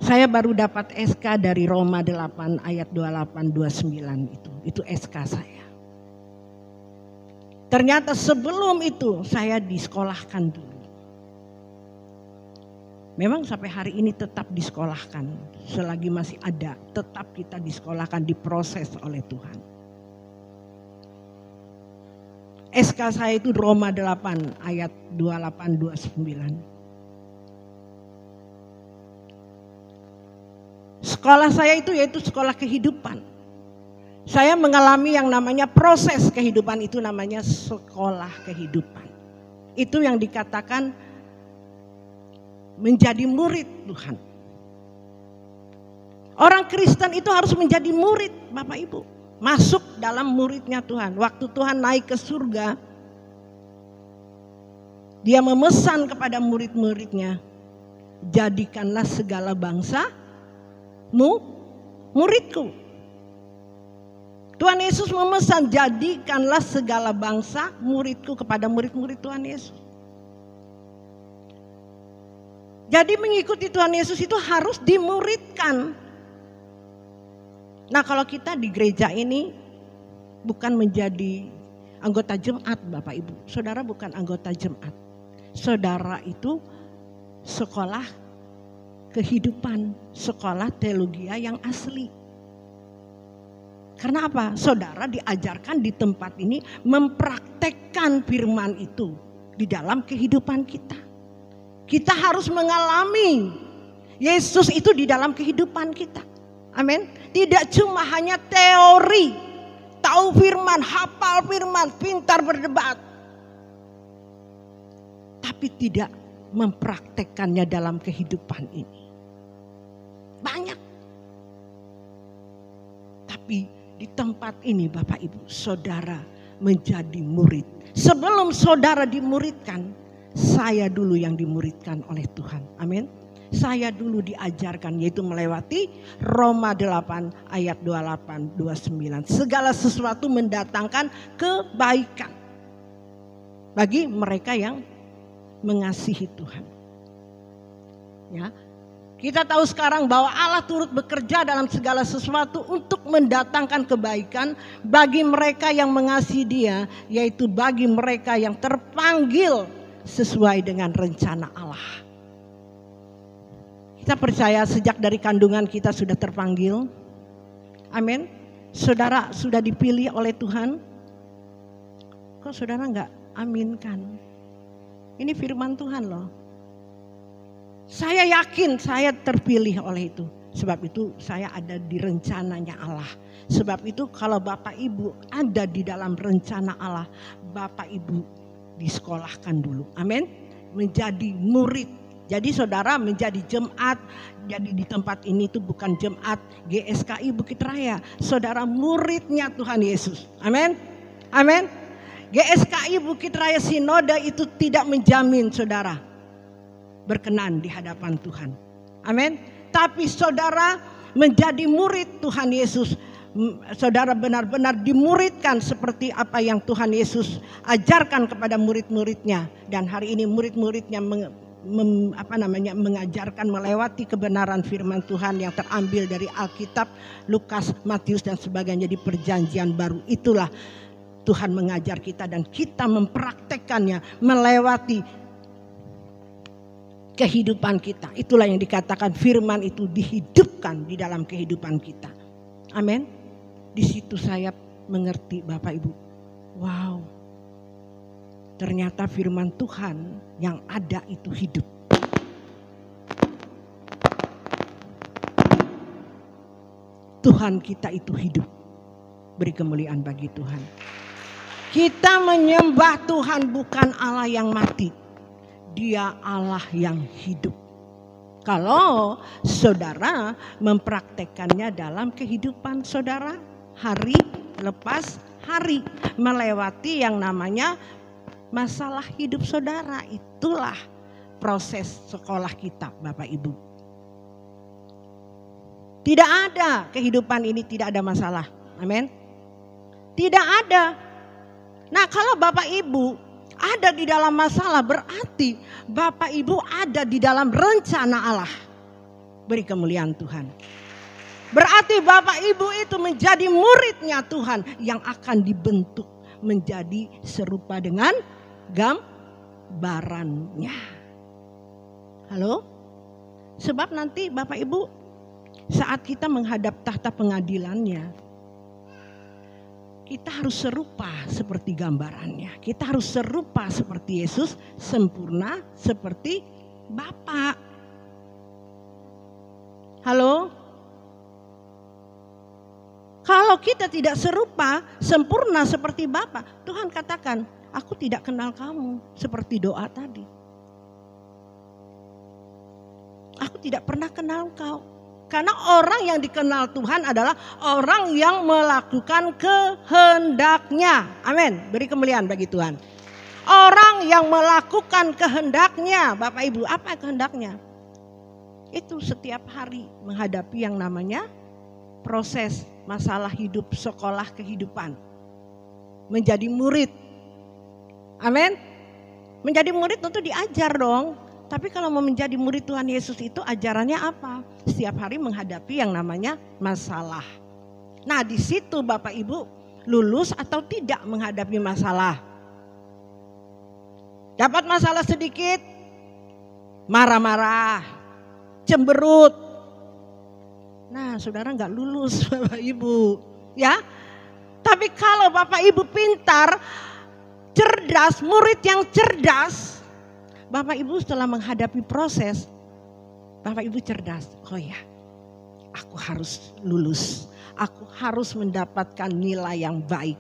E: Saya baru dapat SK dari Roma 8 ayat 28-29 itu SK saya. Ternyata sebelum itu saya disekolahkan dulu. Memang sampai hari ini tetap disekolahkan, selagi masih ada tetap kita disekolahkan, diproses oleh Tuhan. SK saya itu Roma 8 ayat 28-29. Sekolah saya itu yaitu sekolah kehidupan. Saya mengalami yang namanya proses kehidupan, itu namanya sekolah kehidupan. Itu yang dikatakan menjadi murid Tuhan. Orang Kristen itu harus menjadi murid Bapak Ibu. Masuk dalam muridnya Tuhan. Waktu Tuhan naik ke surga, Dia memesan kepada murid-muridnya, jadikanlah segala bangsa muridku. Tuhan Yesus memesan, jadikanlah segala bangsa muridku kepada murid-murid Tuhan Yesus. Jadi mengikuti Tuhan Yesus itu harus dimuridkan. Nah, kalau kita di gereja ini bukan menjadi anggota jemaat Bapak Ibu. Saudara bukan anggota jemaat. Saudara itu sekolah kehidupan, sekolah teologia yang asli. Karena apa? Saudara diajarkan di tempat ini mempraktekkan firman itu di dalam kehidupan kita. Kita harus mengalami Yesus itu di dalam kehidupan kita. Amin. Tidak cuma hanya teori, tahu firman, hafal firman, pintar berdebat, tapi tidak mempraktekkannya dalam kehidupan ini. Banyak. Tapi di tempat ini Bapak Ibu, saudara menjadi murid. Sebelum saudara dimuridkan, saya dulu yang dimuridkan oleh Tuhan. Amin. Saya dulu diajarkan, yaitu melewati Roma 8 ayat 28-29. Segala sesuatu mendatangkan kebaikan bagi mereka yang mengasihi Tuhan. Ya. Kita tahu sekarang bahwa Allah turut bekerja dalam segala sesuatu untuk mendatangkan kebaikan bagi mereka yang mengasihi Dia, yaitu bagi mereka yang terpanggil sesuai dengan rencana Allah. Kita percaya sejak dari kandungan kita sudah terpanggil. Amin. Saudara sudah dipilih oleh Tuhan. Kok saudara enggak aminkan? Ini firman Tuhan loh. Saya yakin saya terpilih oleh itu. Sebab itu saya ada di rencananya Allah. Sebab itu kalau Bapak Ibu ada di dalam rencana Allah, Bapak Ibu disekolahkan dulu. Amin. Menjadi murid. Jadi saudara menjadi jemaat. Jadi di tempat ini itu bukan jemaat GSKI Bukit Raya. Saudara muridnya Tuhan Yesus. Amin. Amin. GSKI Bukit Raya Sinode itu tidak menjamin saudara berkenan di hadapan Tuhan. Amin. Tapi saudara menjadi murid Tuhan Yesus, saudara benar-benar dimuridkan seperti apa yang Tuhan Yesus ajarkan kepada murid-muridnya. Dan hari ini murid-muridnya mengajarkan melewati kebenaran firman Tuhan yang terambil dari Alkitab, Lukas, Matius dan sebagainya di perjanjian baru. Itulah Tuhan mengajar kita dan kita mempraktekkannya melewati kehidupan kita. Itulah yang dikatakan firman itu dihidupkan di dalam kehidupan kita. Amin. Di situ saya mengerti Bapak Ibu. Wow. Ternyata firman Tuhan yang ada itu hidup. Tuhan kita itu hidup. Beri kemuliaan bagi Tuhan. Kita menyembah Tuhan bukan Allah yang mati. Dia Allah yang hidup. Kalau saudara mempraktekkannya dalam kehidupan saudara hari lepas hari, melewati yang namanya masalah hidup saudara. Itulah proses sekolah kita, Bapak Ibu. Tidak ada kehidupan ini tidak ada masalah. Amin. Tidak ada. Nah, kalau Bapak Ibu ada di dalam masalah, berarti Bapak Ibu ada di dalam rencana Allah. Beri kemuliaan Tuhan. Berarti Bapak Ibu itu menjadi muridnya Tuhan yang akan dibentuk menjadi serupa dengan gambarannya. Halo? Sebab nanti Bapak Ibu saat kita menghadap tahta pengadilannya, kita harus serupa seperti gambarannya. Kita harus serupa seperti Yesus, sempurna seperti Bapa. Halo? Kalau kita tidak serupa, sempurna seperti Bapa, Tuhan katakan, aku tidak kenal kamu, seperti doa tadi. Aku tidak pernah kenal kau. Karena orang yang dikenal Tuhan adalah orang yang melakukan kehendaknya. Amin. Beri kemuliaan bagi Tuhan. Orang yang melakukan kehendaknya. Bapak Ibu, apa kehendaknya? Itu setiap hari menghadapi yang namanya proses masalah hidup, sekolah kehidupan. Menjadi murid. Amin. Menjadi murid tentu diajar dong. Tapi kalau mau menjadi murid Tuhan Yesus itu ajarannya apa? Setiap hari menghadapi yang namanya masalah. Nah, di situ Bapak Ibu lulus atau tidak menghadapi masalah. Dapat masalah sedikit, marah-marah, cemberut. Nah, saudara nggak lulus Bapak Ibu, ya. Tapi kalau Bapak Ibu pintar, cerdas, murid yang cerdas, Bapak Ibu setelah menghadapi proses, Bapak Ibu cerdas. Oh ya, aku harus lulus. Aku harus mendapatkan nilai yang baik.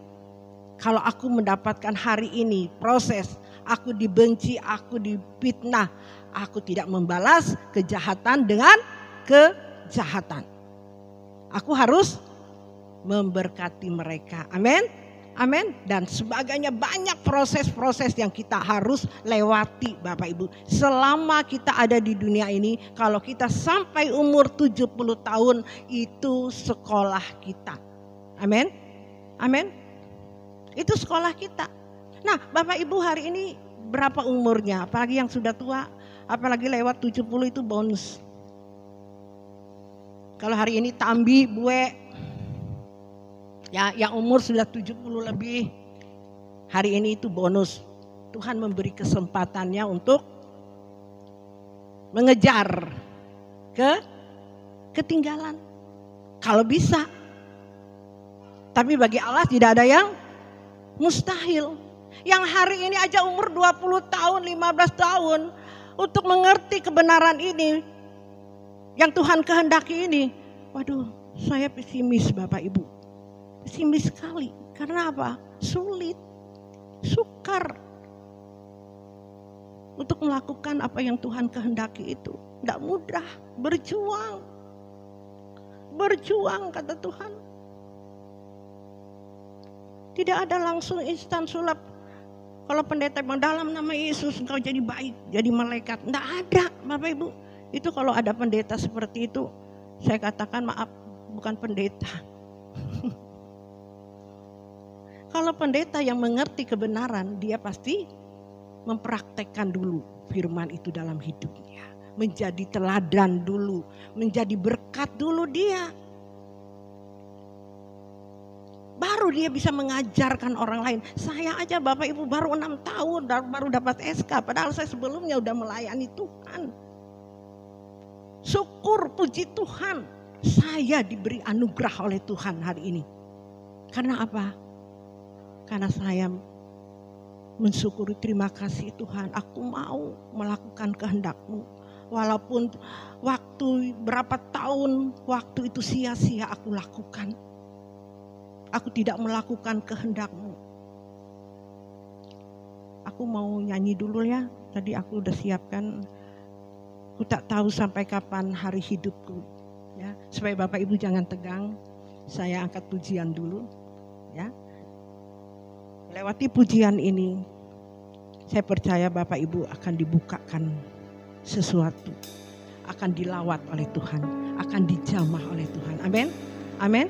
E: Kalau aku mendapatkan hari ini proses, aku dibenci, aku difitnah, aku tidak membalas kejahatan dengan kejahatan. Aku harus memberkati mereka. Amin. Amin. Dan sebagainya, banyak proses-proses yang kita harus lewati Bapak Ibu. Selama kita ada di dunia ini, kalau kita sampai umur 70 tahun, itu sekolah kita. Amin. Amin. Itu sekolah kita. Nah, Bapak Ibu hari ini berapa umurnya? Apalagi yang sudah tua, apalagi lewat 70 itu bonus. Kalau hari ini Tambi, Bue, ya, yang umur sudah 70 lebih, hari ini itu bonus. Tuhan memberi kesempatannya untuk mengejar ketinggalan. Kalau bisa. Tapi bagi Allah tidak ada yang mustahil. Yang hari ini aja umur 20 tahun, 15 tahun untuk mengerti kebenaran ini, yang Tuhan kehendaki ini. Waduh, saya pesimis Bapak Ibu. Pesimis sekali. Karena apa? Sulit, sukar untuk melakukan apa yang Tuhan kehendaki itu. Tidak mudah, berjuang. Berjuang kata Tuhan. Tidak ada langsung instan sulap. Kalau pendeta bilang dalam nama Yesus engkau jadi baik, jadi malaikat. Tidak ada Bapak Ibu. Itu kalau ada pendeta seperti itu, saya katakan maaf, bukan pendeta. Kalau pendeta yang mengerti kebenaran, dia pasti mempraktekkan dulu firman itu dalam hidupnya. Menjadi teladan dulu, menjadi berkat dulu dia. Baru dia bisa mengajarkan orang lain. Saya aja Bapak Ibu baru 6 tahun, baru dapat SK. Padahal saya sebelumnya udah melayani Tuhan. Syukur, puji Tuhan. Saya diberi anugerah oleh Tuhan hari ini. Karena apa? Karena saya mensyukuri, terima kasih Tuhan, aku mau melakukan kehendak-Mu. Walaupun waktu berapa tahun waktu itu sia-sia aku lakukan. Aku tidak melakukan kehendak-Mu. Aku mau nyanyi dulu ya, tadi aku udah siapkan. Aku tak tahu sampai kapan hari hidupku. Ya, supaya Bapak Ibu jangan tegang, saya angkat pujian dulu. Ya. Lewati pujian ini, Saya percaya Bapak Ibu akan dibukakan sesuatu, akan dilawat oleh Tuhan, akan dijamah oleh Tuhan. Amin. Amin.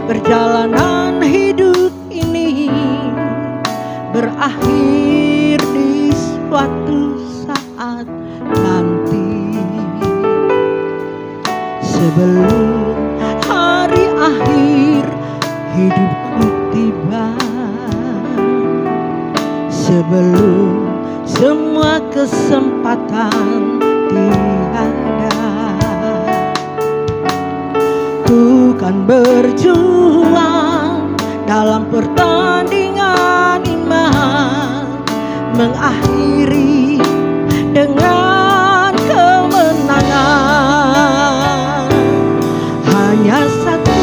E: Perjalanan hidup ini berakhir di suatu saat nanti. Sebelum hari akhir hidupku tiba, sebelum semua kesempatan tiada, ku kan berjuang dalam pertandingan iman, mengakhiri dengan kemenangan. Hanya satu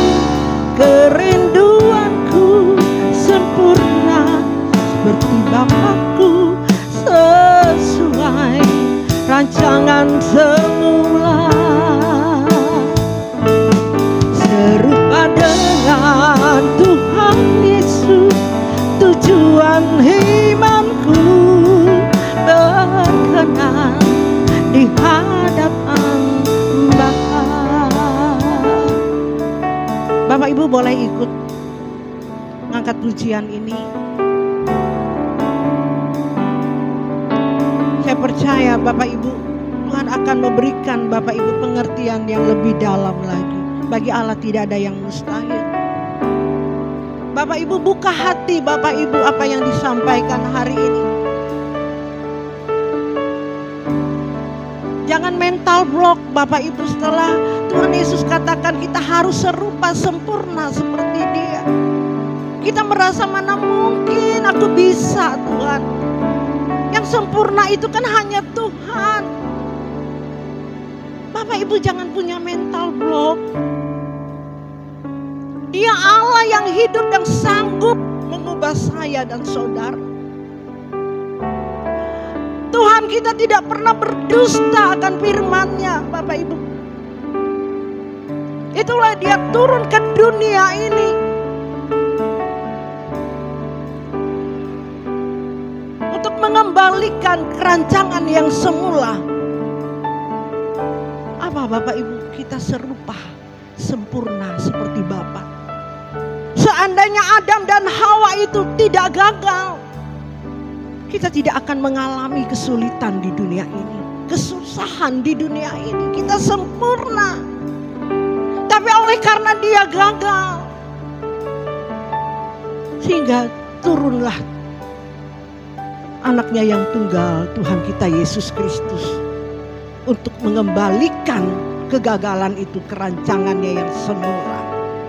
E: kerinduanku, sempurna seperti Bapakku, sesuai rancangan semula. Serupa dengan Tuhan Yesus, tujuan imanku berkenan di hadapan Bapa. Bapak Ibu boleh ikut ngangkat pujian ini. Saya percaya Bapak Ibu, Tuhan akan memberikan Bapak Ibu pengertian yang lebih dalam lagi. Bagi Allah tidak ada yang mustahil. Bapak Ibu buka hati Bapak Ibu apa yang disampaikan hari ini. Jangan mental block Bapak Ibu setelah Tuhan Yesus katakan kita harus serupa sempurna seperti Dia. Kita merasa mana mungkin aku bisa Tuhan. Yang sempurna itu kan hanya Tuhan. Bapak Ibu jangan punya mental block. Dia Allah yang hidup dan sanggup mengubah saya dan saudara. Tuhan kita tidak pernah berdusta akan firman-Nya, Bapak Ibu. Itulah Dia turun ke dunia ini untuk mengembalikan kerancangan yang semula. Apa Bapak Ibu? Kita serupa, sempurna seperti Bapa. Seandainya Adam dan Hawa itu tidak gagal, kita tidak akan mengalami kesulitan di dunia ini, kesusahan di dunia ini. Kita sempurna. Tapi oleh karena dia gagal, sehingga turunlah anaknya yang tunggal, Tuhan kita Yesus Kristus, untuk mengembalikan kegagalan itu ke rancangannya yang semula.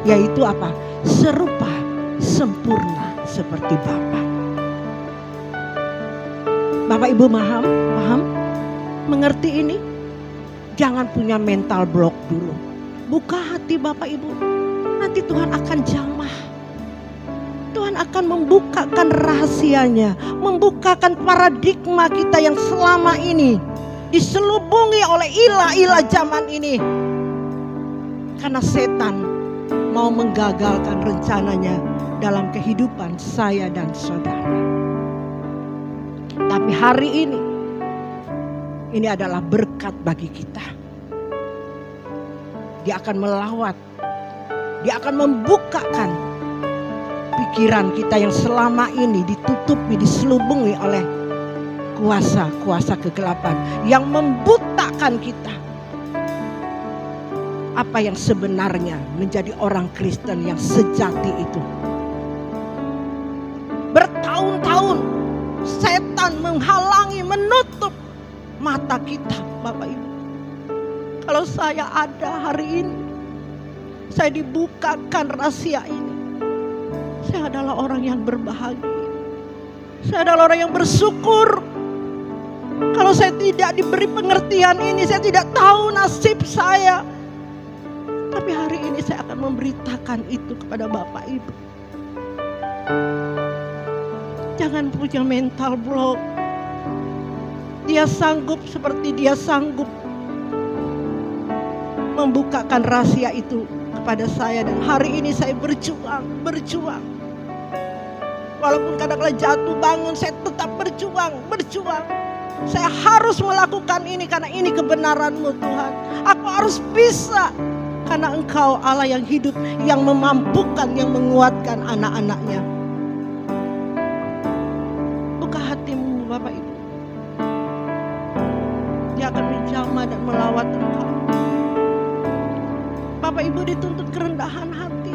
E: Yaitu apa? Serupa, sempurna seperti Bapa. Bapak Ibu paham? Mengerti ini? Jangan punya mental block dulu. Buka hati Bapak Ibu. Nanti Tuhan akan jamah. Tuhan akan membukakan rahasianya, membukakan paradigma kita yang selama ini diselubungi oleh ilah-ilah zaman ini. Karena setan mau menggagalkan rencananya dalam kehidupan saya dan saudara. Tapi hari ini adalah berkat bagi kita. Dia akan melawat, Dia akan membukakan pikiran kita yang selama ini ditutupi, diselubungi oleh kuasa-kuasa kegelapan yang membutakan kita. Apa yang sebenarnya menjadi orang Kristen yang sejati itu. Bertahun-tahun setan menghalangi, menutup mata kita Bapak Ibu. Kalau saya ada hari ini, saya dibukakan rahasia ini, saya adalah orang yang berbahagia. Saya adalah orang yang bersyukur. Kalau saya tidak diberi pengertian ini, saya tidak tahu nasib saya. Tapi hari ini saya akan memberitakan itu kepada Bapak Ibu. Jangan punya mental block. Dia sanggup seperti dia sanggup membukakan rahasia itu kepada saya. Dan hari ini saya berjuang. Walaupun kadang-kadang jatuh bangun, saya tetap berjuang. Saya harus melakukan ini karena ini kebenaran-Mu Tuhan. Aku harus bisa karena Engkau Allah yang hidup, yang memampukan, yang menguatkan anak-anaknya. Buka hatimu Bapak Ibu. Dia akan menjamah dan melawat Engkau. Bapak Ibu dituntut kerendahan hati.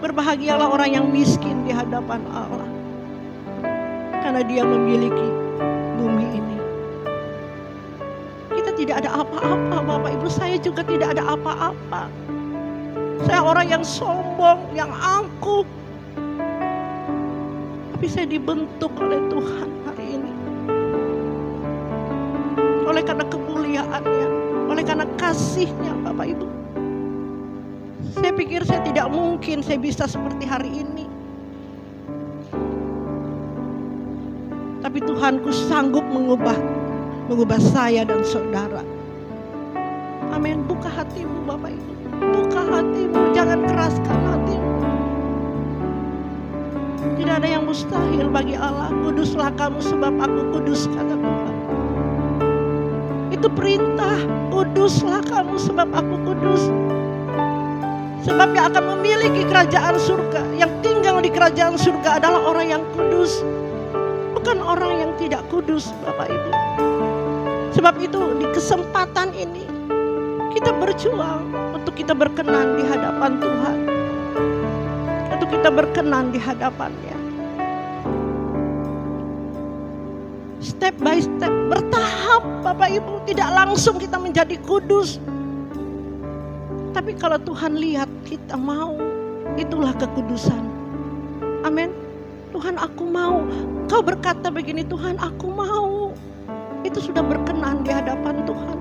E: Berbahagialah orang yang miskin di hadapan Allah, karena dia memiliki bumi ini. Kita tidak ada apa-apa Bapak Ibu. Saya juga tidak ada apa-apa. Saya orang yang sombong, yang angkuh. Tapi saya dibentuk oleh Tuhan hari ini. Oleh karena kemuliaannya, oleh karena kasihnya Bapak Ibu. Saya pikir saya tidak mungkin saya bisa seperti hari ini. Tapi Tuhanku sanggup mengubah saya dan saudara. Amin. Buka hatimu Bapak Ibu. Buka hatimu, jangan keraskan hatimu. Tidak ada yang mustahil bagi Allah. Kuduslah kamu sebab aku kudus, kata Tuhan. Itu perintah. Kuduslah kamu sebab aku kudus. Sebab yang akan memiliki kerajaan surga, yang tinggal di kerajaan surga adalah orang yang kudus, bukan orang yang tidak kudus Bapak Ibu. Sebab itu di kesempatan ini kita berjuang untuk kita berkenan di hadapan Tuhan, untuk kita berkenan di hadapannya. Step by step, bertahap Bapak Ibu. Tidak langsung kita menjadi kudus. Tapi kalau Tuhan lihat kita mau, itulah kekudusan. Amin. Tuhan, aku mau. Kau berkata begini, Tuhan, aku mau. Itu sudah berkenan di hadapan Tuhan.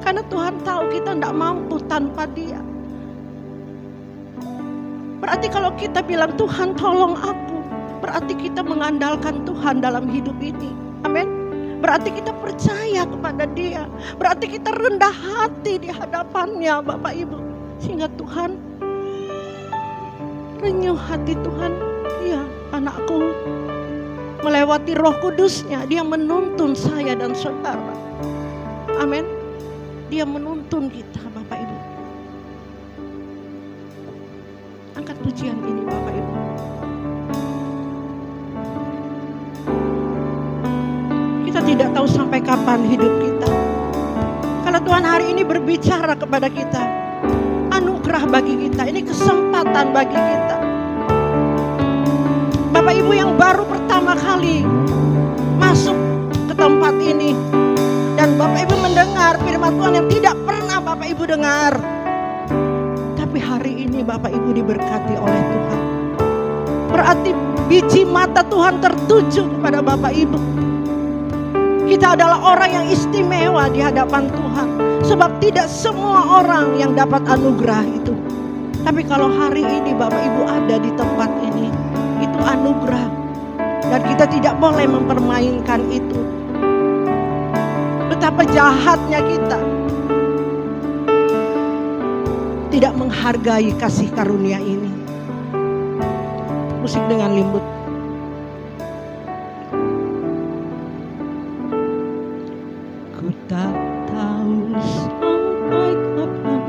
E: Karena Tuhan tahu kita tidak mampu tanpa Dia. Berarti kalau kita bilang, Tuhan tolong aku, berarti kita mengandalkan Tuhan dalam hidup ini. Amin. Berarti kita percaya kepada Dia. Berarti kita rendah hati di hadapannya Bapak Ibu. Sehingga Tuhan renyuh hati Tuhan. Ya, anakku melewati Roh Kudusnya, Dia menuntun saya dan saudara. Amin. Dia menuntun kita Bapak Ibu. Angkat pujian ini Bapak Ibu. Kita tidak tahu sampai kapan hidup kita. Kalau Tuhan hari ini berbicara kepada kita, anugerah bagi kita, ini kesempatan bagi kita. Bapak Ibu yang baru pertama kali masuk ke tempat ini, dan Bapak Ibu mendengar firman Tuhan yang tidak pernah Bapak Ibu dengar. Tapi hari ini Bapak Ibu diberkati oleh Tuhan. Berarti biji mata Tuhan tertuju kepada Bapak Ibu. Kita adalah orang yang istimewa di hadapan Tuhan. Sebab tidak semua orang yang dapat anugerah itu. Tapi kalau hari ini Bapak Ibu ada di tempat ini, itu anugerah. Dan kita tidak boleh mempermainkan itu. Betapa jahatnya kita tidak menghargai kasih karunia ini. Musik dengan limbut. Ku tak tahu sampai kapan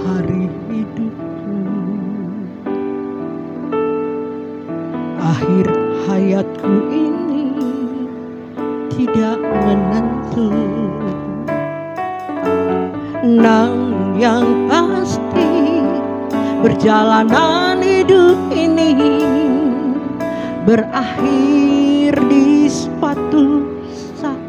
E: hari hidupku, akhir hayatku ini tidak menentu. Nang yang pasti perjalanan hidup ini berakhir di suatu saat.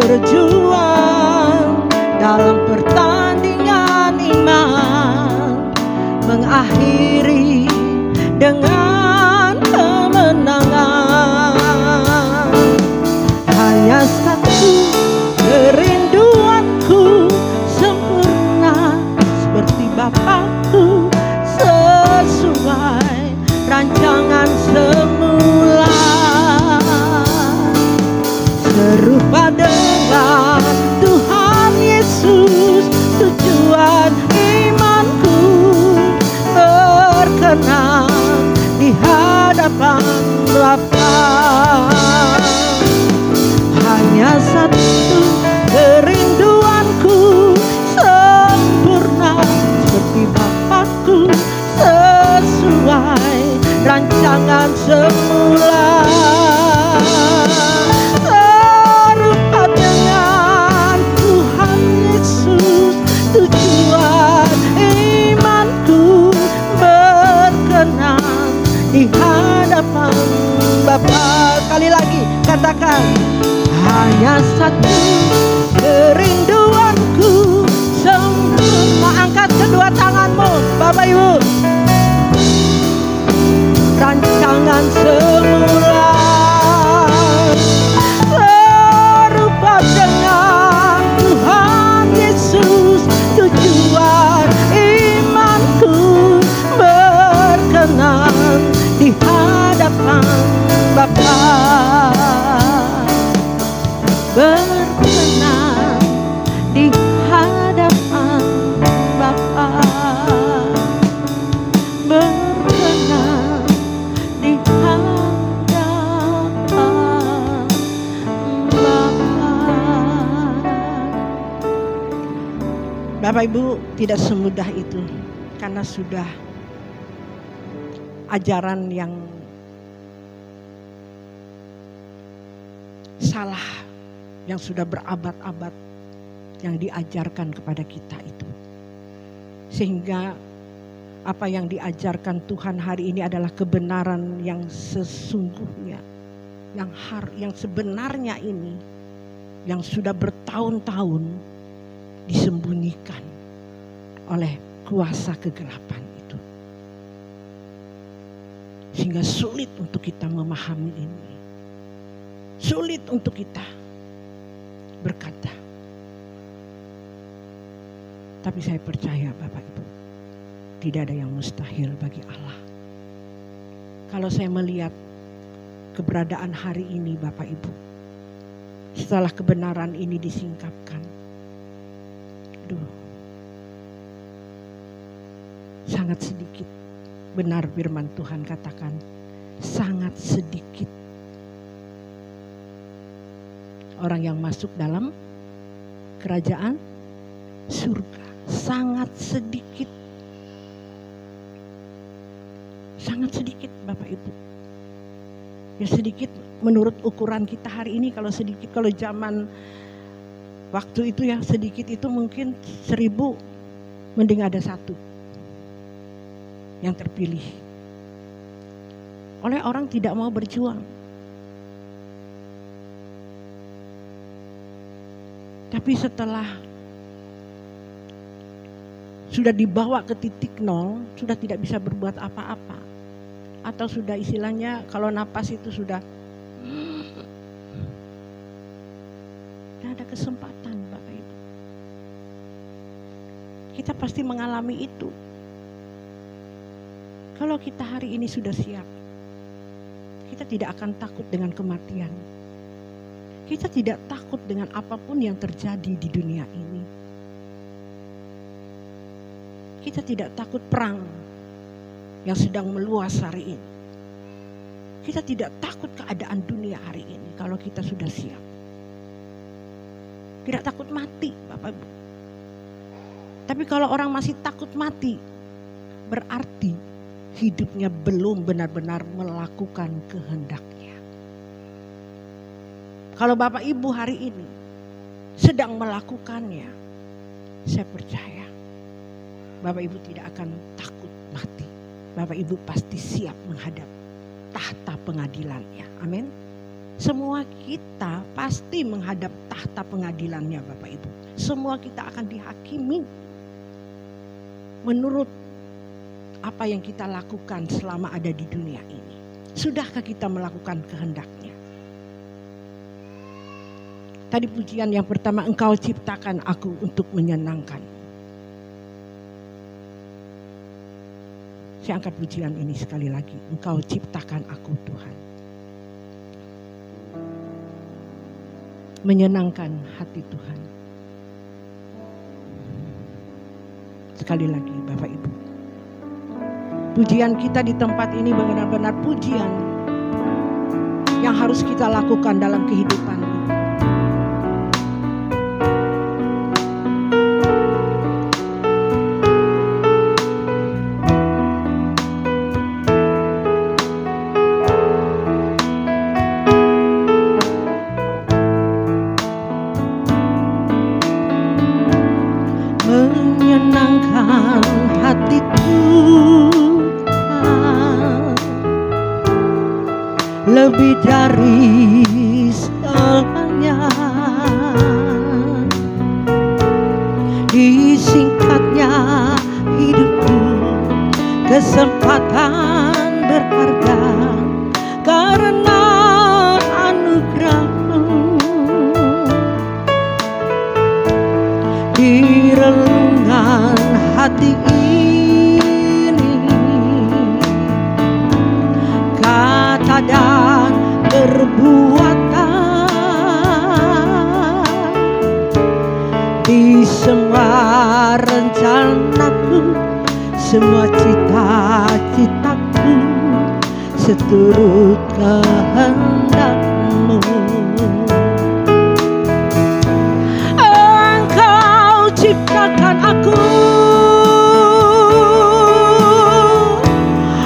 E: berjuang dalam pertandingan iman, mengakhiri dengan kemenangan. Hanya satu kerinduanku, sempurna seperti Bapakku, sesuai rancangan semula, serupa dengan Tuhan Yesus. Tujuan imanku berkenan di hadapan Bapa. Hanya satu kerinduanku, sempurna seperti Bapakku, sesuai rancangan semula, serupa dengan Tuhan Yesus. Tujuan imanku berkenan di hadapan Bapa. Sekali lagi katakan, hanya satu kerinduanku, sempurna. Angkat kedua tanganmu Bapak Ibu. Rancangan semula, serupa dengan Tuhan Yesus. Tujuan imanku berkenan di hadapan Bapa, berkenan di hadapan Bapa, berkenan di hadapan Bapa. Bapak Ibu, tidak semudah itu, karena sudah ajaran yang salah, yang sudah berabad-abad yang diajarkan kepada kita itu. Sehingga apa yang diajarkan Tuhan hari ini adalah kebenaran yang sesungguhnya, yang sebenarnya ini, yang sudah bertahun-tahun disembunyikan oleh kuasa kegelapan itu. Sehingga sulit untuk kita memahami ini. Sulit untuk kita berkata. Tapi saya percaya Bapak Ibu, tidak ada yang mustahil bagi Allah. Kalau saya melihat keberadaan hari ini Bapak Ibu, setelah kebenaran ini disingkapkan, sangat sedikit. Benar firman Tuhan katakan, sangat sedikit orang yang masuk dalam kerajaan surga. Sangat sedikit. Sangat sedikit Bapak Ibu. Ya sedikit menurut ukuran kita hari ini. Kalau sedikit, kalau zaman waktu itu ya sedikit itu mungkin 1000, mending ada 1 yang terpilih. Oleh orang tidak mau berjuang. Tapi setelah sudah dibawa ke titik nol, sudah tidak bisa berbuat apa-apa. Atau sudah istilahnya kalau napas itu sudah tidak ada kesempatan Bapak Ibu. Kita pasti mengalami itu. Kalau kita hari ini sudah siap, kita tidak akan takut dengan kematian. Kita tidak takut dengan apapun yang terjadi di dunia ini. Kita tidak takut perang yang sedang meluas hari ini. Kita tidak takut keadaan dunia hari ini kalau kita sudah siap. Tidak takut mati Bapak Ibu. Tapi kalau orang masih takut mati, berarti hidupnya belum benar-benar melakukan kehendaknya. Kalau Bapak Ibu hari ini sedang melakukannya, saya percaya Bapak Ibu tidak akan takut mati. Bapak Ibu pasti siap menghadap tahta pengadilannya. Amin. Semua kita pasti menghadap tahta pengadilannya Bapak Ibu. Semua kita akan dihakimi menurut apa yang kita lakukan selama ada di dunia ini. Sudahkah kita melakukan kehendaknya? Tadi pujian yang pertama, Engkau ciptakan aku untuk menyenangkan. Saya angkat pujian ini sekali lagi. Engkau ciptakan aku Tuhan. Menyenangkan hati Tuhan. Sekali lagi Bapak Ibu. Pujian kita di tempat ini benar-benar pujian yang harus kita lakukan dalam kehidupan ini. Menyenangkan hati Tuhan lebih dari segalanya. Disingkatnya hidupku, kesempatan berharga karena anugerah-Mu. Di relungan hati ini, kata dan perbuatan, di semua rencanaku, semua cita-citaku, seturut kehendak-Mu. Ciptakan aku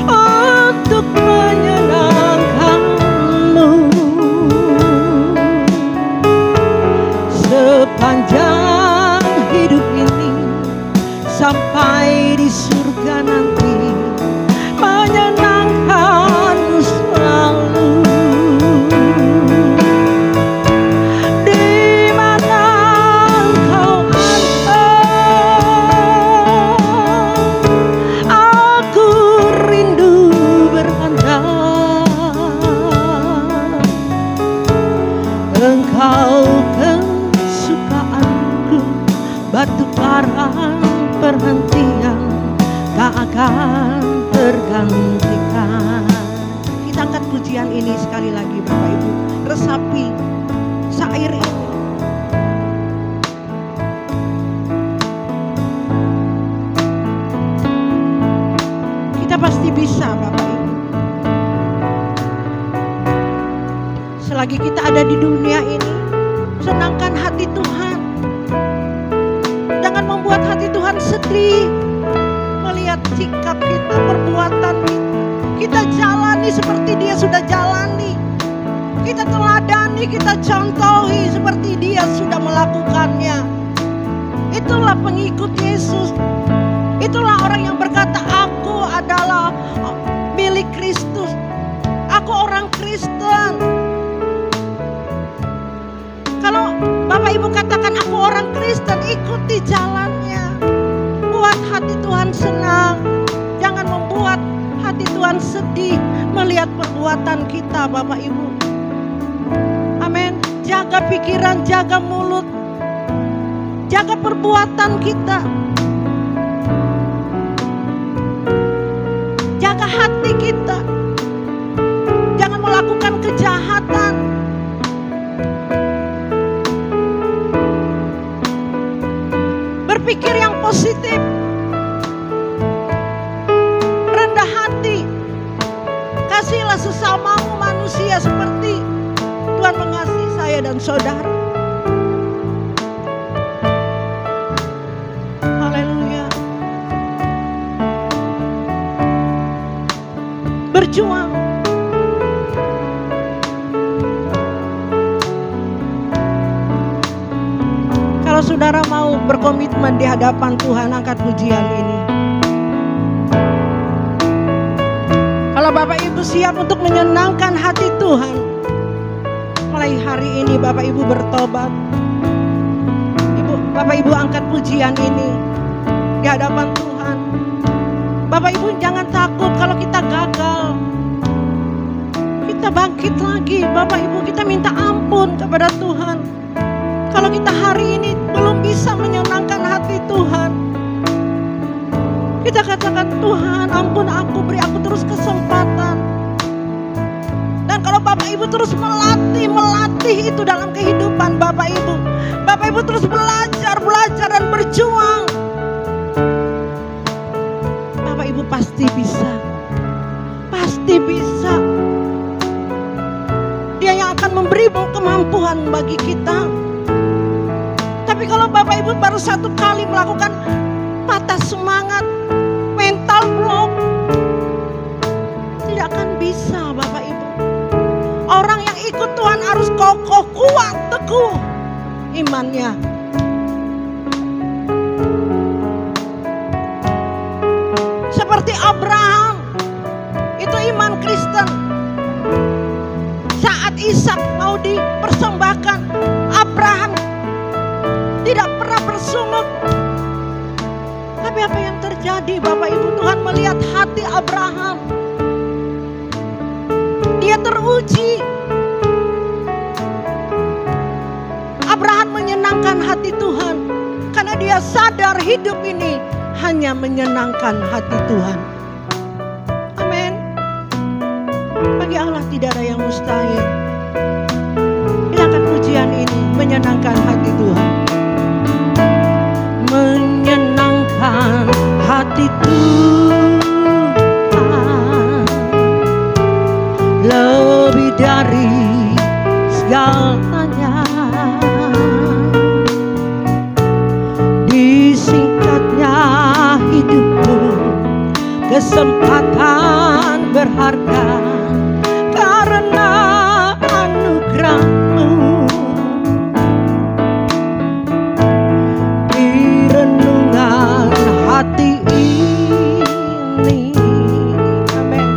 E: untuk menyenangkan-Mu. Sepanjang hidup ini sampai di surga nanti, menyenangkan-Mu selalu. Engkau kesukaanku, batu karang perhentian tak akan tergantikan. Kita angkat pujian ini sekali lagi Bapak Ibu. Resapi syair ini. Kita pasti bisa Bapak Ibu. Selagi kita ada di dunia ini, senangkan hati Tuhan. Jangan membuat hati Tuhan sedih melihat sikap kita, perbuatan kita. Kita jalani seperti Dia sudah jalani. Kita teladani, kita contohi seperti Dia sudah melakukannya. Itulah pengikut Yesus. Itulah orang yang berkata, aku adalah milik Kristus. Aku orang Kristen. Kalau Bapak Ibu katakan aku orang Kristen, ikuti jalannya. Buat hati Tuhan senang. Jangan membuat hati Tuhan sedih melihat perbuatan kita Bapak Ibu. Amin. Jaga pikiran, jaga mulut. Jaga perbuatan kita. Jaga hati kita. Jangan melakukan kejahatan. Berpikir yang positif, rendah hati, kasihilah sesamamu manusia seperti Tuhan mengasihi saya dan saudara. Haleluya. Berjuang. Kalau saudara mau berkomitmen di hadapan Tuhan, angkat pujian ini. Kalau Bapak Ibu siap untuk menyenangkan hati Tuhan, hari ini Bapak Ibu bertobat, Bapak Ibu angkat pujian ini di hadapan Tuhan. Bapak Ibu jangan takut kalau kita gagal. Kita bangkit lagi Bapak Ibu, kita minta ampun kepada Tuhan. Kalau kita hari ini belum bisa menyenangkan hati Tuhan, kita katakan, Tuhan ampun aku, beri aku terus kesempatan. Dan kalau Bapak Ibu terus melatih itu dalam kehidupan Bapak Ibu terus belajar dan berjuang, Bapak Ibu pasti bisa. Dia yang akan memberi kemampuan bagi kita. Tapi kalau Bapak Ibu baru satu kali melakukan patah semangat, mental block, tidak akan bisa Bapak Ibu. Orang yang ikut Tuhan harus kokoh, kuat, teguh imannya. Seperti Abraham, itu iman Kristen. Saat Ishak mau dipersembahkan, Abraham tidak pernah bersungut. Tapi apa yang terjadi Bapak Ibu? Tuhan melihat hati Abraham. Dia teruji. Abraham menyenangkan hati Tuhan karena dia sadar hidup ini hanya menyenangkan hati Tuhan. Amin. Bagi Allah tidak ada yang mustahil. Silakan pujian ini menyenangkan hati Tuhan. Menyenangkan hati Tuhan lebih dari segalanya. Disingkatnya hidupku, kesempatan berharga karena anugerah-Mu. Di renungan hati ini, amin,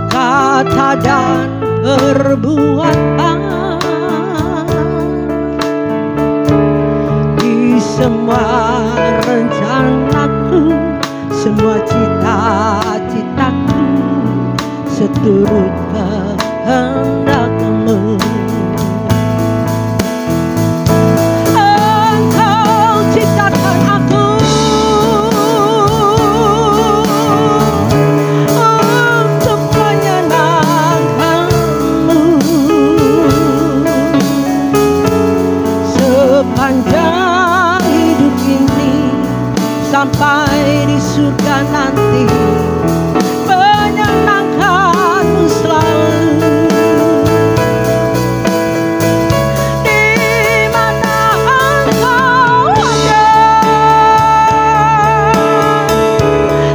E: kata dan perbuatan, di semua rencanaku, semua cita-citaku, seturut kehendak-Mu. Engkau ciptakan aku untuk menyenangkan-Mu. Sepanjang hidup ini sampai di surga nanti, menyenangkan-Mu selalu. Di mana Engkau ada,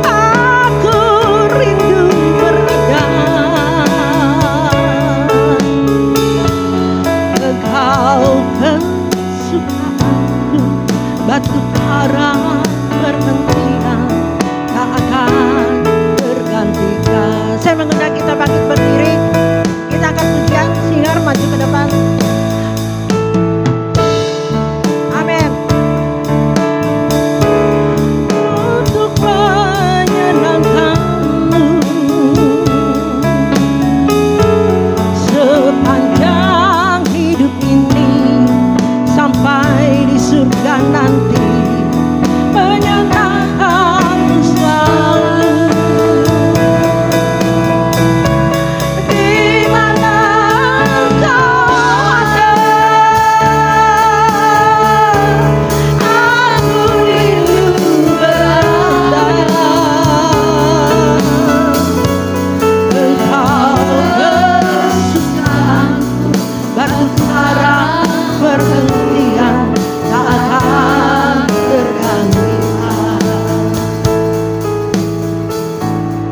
E: aku rindu berada. Engkau kesukaanku, batu karang perhentian tak akan tergantikan. Saya mengundang kita bangkit berdiri. Kita akan pujian, singar maju ke depan. Amin. Untuk menyenangkan-Mu sepanjang hidup ini sampai di surga nanti, menyenangkan-Mu selalu. Di mana Engkau ada, aku rindu berada. Engkau kesukaanku, batu karang perhentian tak akan tergantikan.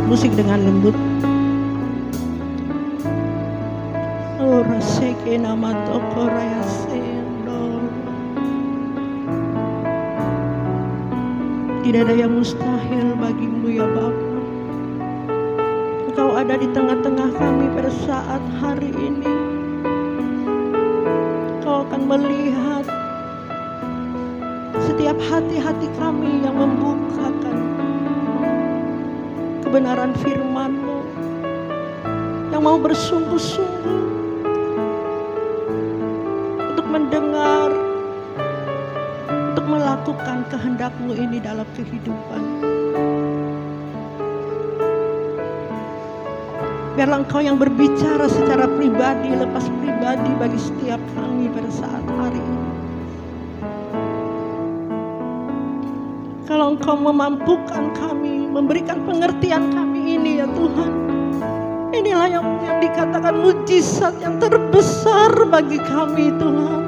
E: Musik dengan lembut. Oh, raseke nama toko raya sendo. Tidak ada yang mustahil bagi-Mu ya Bapa. Engkau ada di tengah-tengah kami pada saat hari ini. melihat setiap hati-hati kami yang membukakan kebenaran firman-Mu, yang mau bersungguh-sungguh untuk mendengar, untuk melakukan kehendak-Mu ini dalam kehidupan. Biarlah Engkau yang berbicara secara pribadi, lepas pribadi bagi setiap kami pada saat hari ini. Kalau Engkau memampukan kami, memberikan pengertian kami ini ya Tuhan, inilah yang dikatakan mujizat yang terbesar bagi kami Tuhan.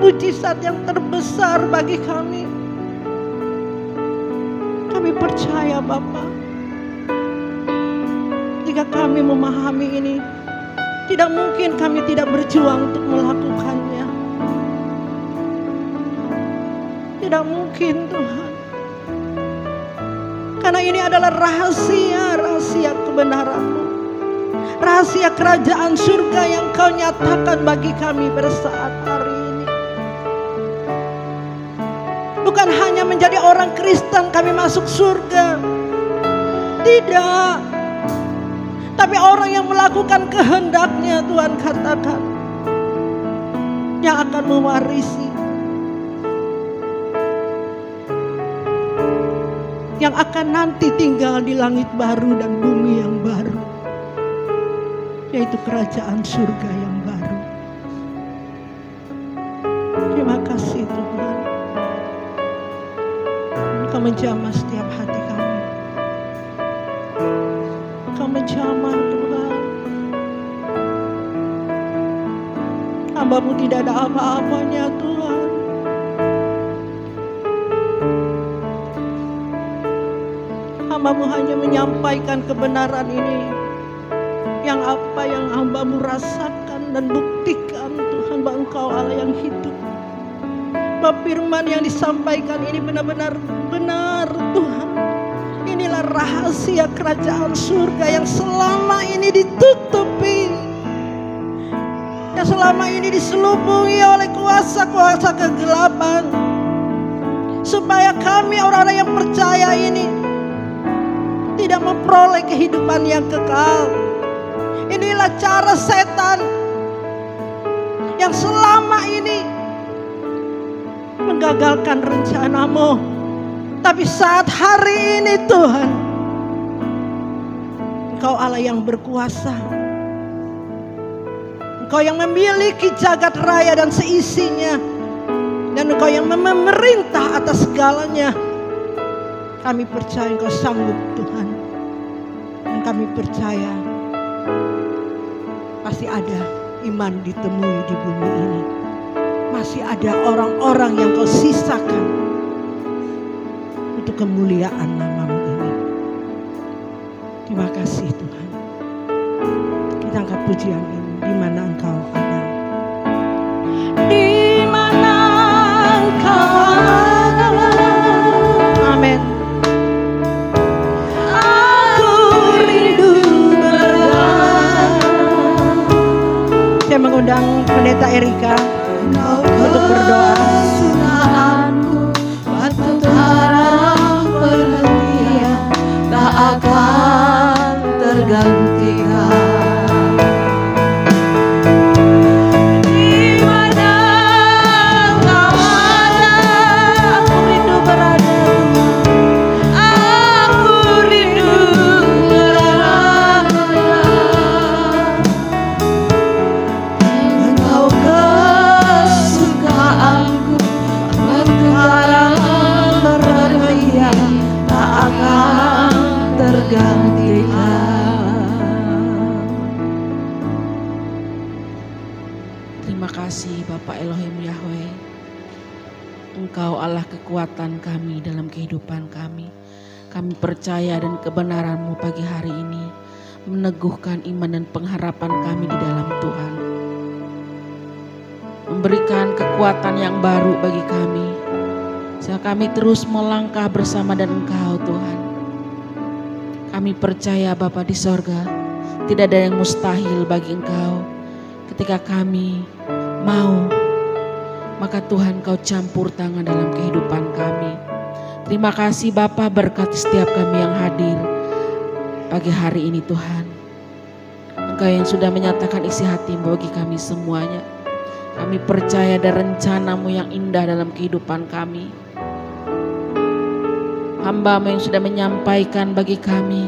E: Mujizat yang terbesar bagi kami. Kami percaya Bapa, jika kami memahami ini, tidak mungkin kami tidak berjuang untuk melakukannya. Tidak mungkin Tuhan, karena ini adalah rahasia kebenaran-Mu, rahasia kerajaan surga yang Kau nyatakan bagi kami pada saat hari ini. Bukan hanya menjadi orang Kristen kami masuk surga, tidak, tapi orang yang melakukan kehendak-Nya Tuhan katakan, yang akan mewarisi, yang akan nanti tinggal di langit baru dan bumi yang baru, yaitu kerajaan surga yang baru. Terima kasih Tuhan, Engkau menjamah setiap hati kami. Engkau menjamah Tuhan. Hamba-Mu tidak ada apa-apanya Tuhan. Hamba-Mu hanya menyampaikan kebenaran ini, yang apa yang hamba-Mu rasakan dan buktikan Tuhan, bahwa Engkau Allah yang hidup. Bahwa firman yang disampaikan ini benar-benar benar Tuhan. Inilah rahasia kerajaan surga yang selama ini ditutupi, yang selama ini diselubungi oleh kuasa-kuasa kegelapan, supaya kami orang-orang yang percaya ini tidak memperoleh kehidupan yang kekal. Inilah cara setan yang selama ini menggagalkan rencana-Mu. Tapi saat hari ini Tuhan, Engkau Allah yang berkuasa, Engkau yang memiliki jagat raya dan seisinya, dan Engkau yang memerintah atas segalanya. Kami percaya Engkau sanggup Tuhan, dan kami percaya pasti ada iman ditemui di bumi ini. Masih ada orang-orang yang Kau sisakan untuk kemuliaan nama-Mu ini. Terima kasih Tuhan. Kita angkat pujian ini, di mana Engkau ada. Di mana Engkau ada. Amin. Aku rindu berada. Saya mengundang Pendeta Erika untuk berdoa.
A: Batu harap perhentian tak akan tergantikan. Di mana Engkau ada, aku rindu berada. Aku rindu berada. Engkau kesukaanku, bergerak berhentian tak akan tergantikan.
D: Terima kasih Bapak Elohim Yahweh. Engkau Allah kekuatan kami dalam kehidupan kami. Kami percaya dan kebenaran-Mu pagi hari ini meneguhkan iman dan pengharapan kami di dalam Tuhan. Memberikan kekuatan yang baru bagi kami, sehingga kami terus melangkah bersama dengan Engkau Tuhan. Kami percaya Bapa di sorga, Tidak ada yang mustahil bagi Engkau. Ketika kami mau, maka Tuhan Kau campur tangan dalam kehidupan kami. Terima kasih Bapa, berkati setiap kami yang hadir pagi hari ini Tuhan. Engkau yang sudah menyatakan isi hati-Mu bagi kami semuanya. Kami percaya ada rencana-Mu yang indah dalam kehidupan kami. Hamba-Mu yang sudah menyampaikan bagi kami,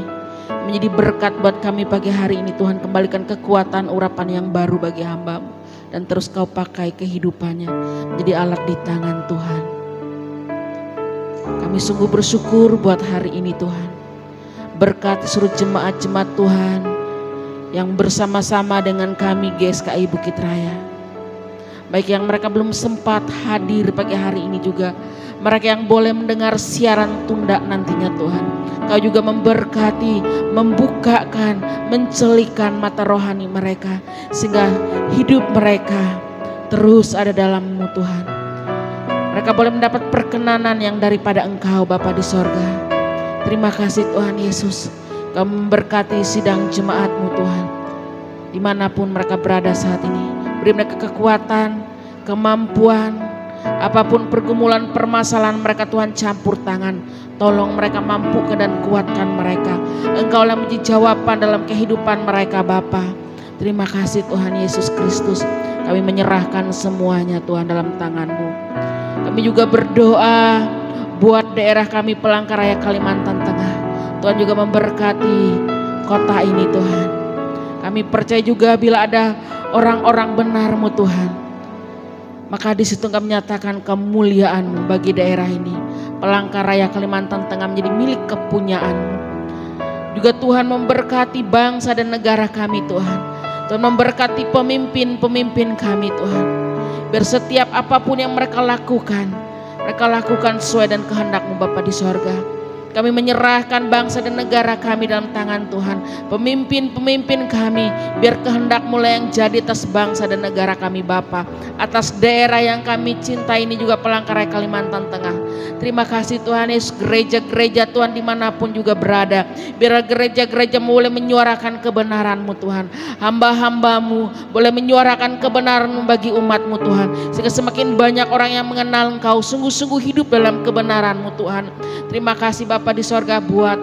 D: menjadi berkat buat kami pagi hari ini Tuhan. Kembalikan kekuatan urapan yang baru bagi hamba-Mu. Dan terus Kau pakai kehidupannya menjadi alat di tangan Tuhan. Kami sungguh bersyukur buat hari ini Tuhan. Berkati seluruh jemaat-jemaat Tuhan yang bersama-sama dengan kami GSKI Bukit Raya. Baik yang mereka belum sempat hadir pagi hari ini juga, mereka yang boleh mendengar siaran tunda nantinya Tuhan. Kau juga memberkati, membukakan, mencelikan mata rohani mereka, sehingga hidup mereka terus ada dalam-Mu Tuhan. Mereka boleh mendapat perkenanan yang daripada Engkau Bapa di sorga. Terima kasih Tuhan Yesus. Kau memberkati sidang jemaat-Mu Tuhan, dimanapun mereka berada saat ini. Beri mereka kekuatan, kemampuan, apapun pergumulan permasalahan mereka Tuhan, campur tangan. Tolong mereka mampukan dan kuatkan mereka. Engkau yang menjadi jawaban dalam kehidupan mereka Bapa. Terima kasih Tuhan Yesus Kristus. Kami menyerahkan semuanya Tuhan dalam tangan-Mu. Kami juga berdoa buat daerah kami Palangkaraya Kalimantan Tengah. Tuhan juga memberkati kota ini Tuhan. Kami percaya juga bila ada orang-orang benar-Mu Tuhan, maka di situ Engkau menyatakan kemuliaan-Mu bagi daerah ini. Palangkaraya Kalimantan Tengah menjadi milik kepunyaan-Mu. Juga Tuhan memberkati bangsa dan negara kami Tuhan. Tuhan memberkati pemimpin-pemimpin kami Tuhan. Biar setiap apapun yang mereka lakukan sesuai dan kehendak-Mu Bapa di sorga. Kami menyerahkan bangsa dan negara kami dalam tangan Tuhan. Pemimpin-pemimpin kami, biar kehendak-Mu lah yang jadi atas bangsa dan negara kami Bapa. Atas daerah yang kami cintai ini juga Palangkaraya Kalimantan Tengah. Terima kasih Tuhan Yesus, gereja-gereja Tuhan dimanapun juga berada. Biar gereja-gereja boleh menyuarakan kebenaran-Mu Tuhan. Hamba-hamba-Mu boleh menyuarakan kebenaran-Mu bagi umat-Mu Tuhan. Sehingga semakin banyak orang yang mengenal Engkau, sungguh-sungguh hidup dalam kebenaran-Mu Tuhan. Terima kasih Bapa di sorga buat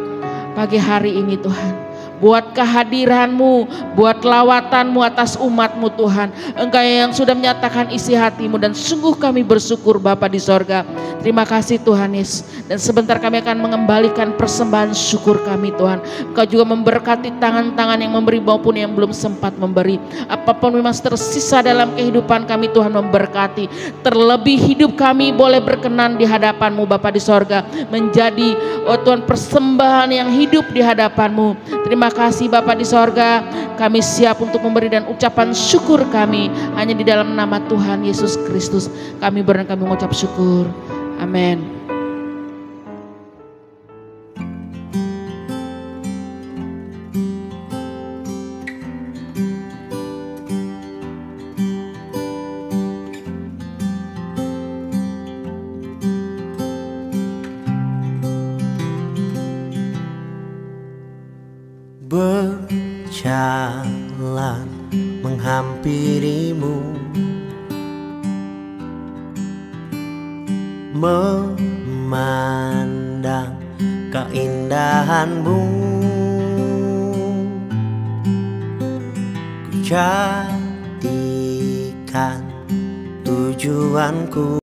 D: pagi hari ini Tuhan. Buat kehadiran-Mu, buat lawatan-Mu atas umat-Mu Tuhan. Engkau yang sudah menyatakan isi hati-Mu, dan sungguh kami bersyukur Bapa di sorga. Terima kasih Tuhan Yesus. Dan sebentar kami akan mengembalikan persembahan syukur kami Tuhan. Engkau juga memberkati tangan-tangan yang memberi maupun yang belum sempat memberi. Apapun memang tersisa dalam kehidupan kami Tuhan memberkati. Terlebih hidup kami boleh berkenan di hadapan-Mu Bapa di sorga. Menjadi Tuhan persembahan yang hidup di hadapan-Mu. Terima kasih Bapa di sorga, kami siap untuk memberi dan ucapan syukur kami hanya di dalam nama Tuhan Yesus Kristus. Kami kami mengucap syukur. Amin.
F: Berjalan menghampirimu, memandang keindahan-Mu, ku jadikan tujuanku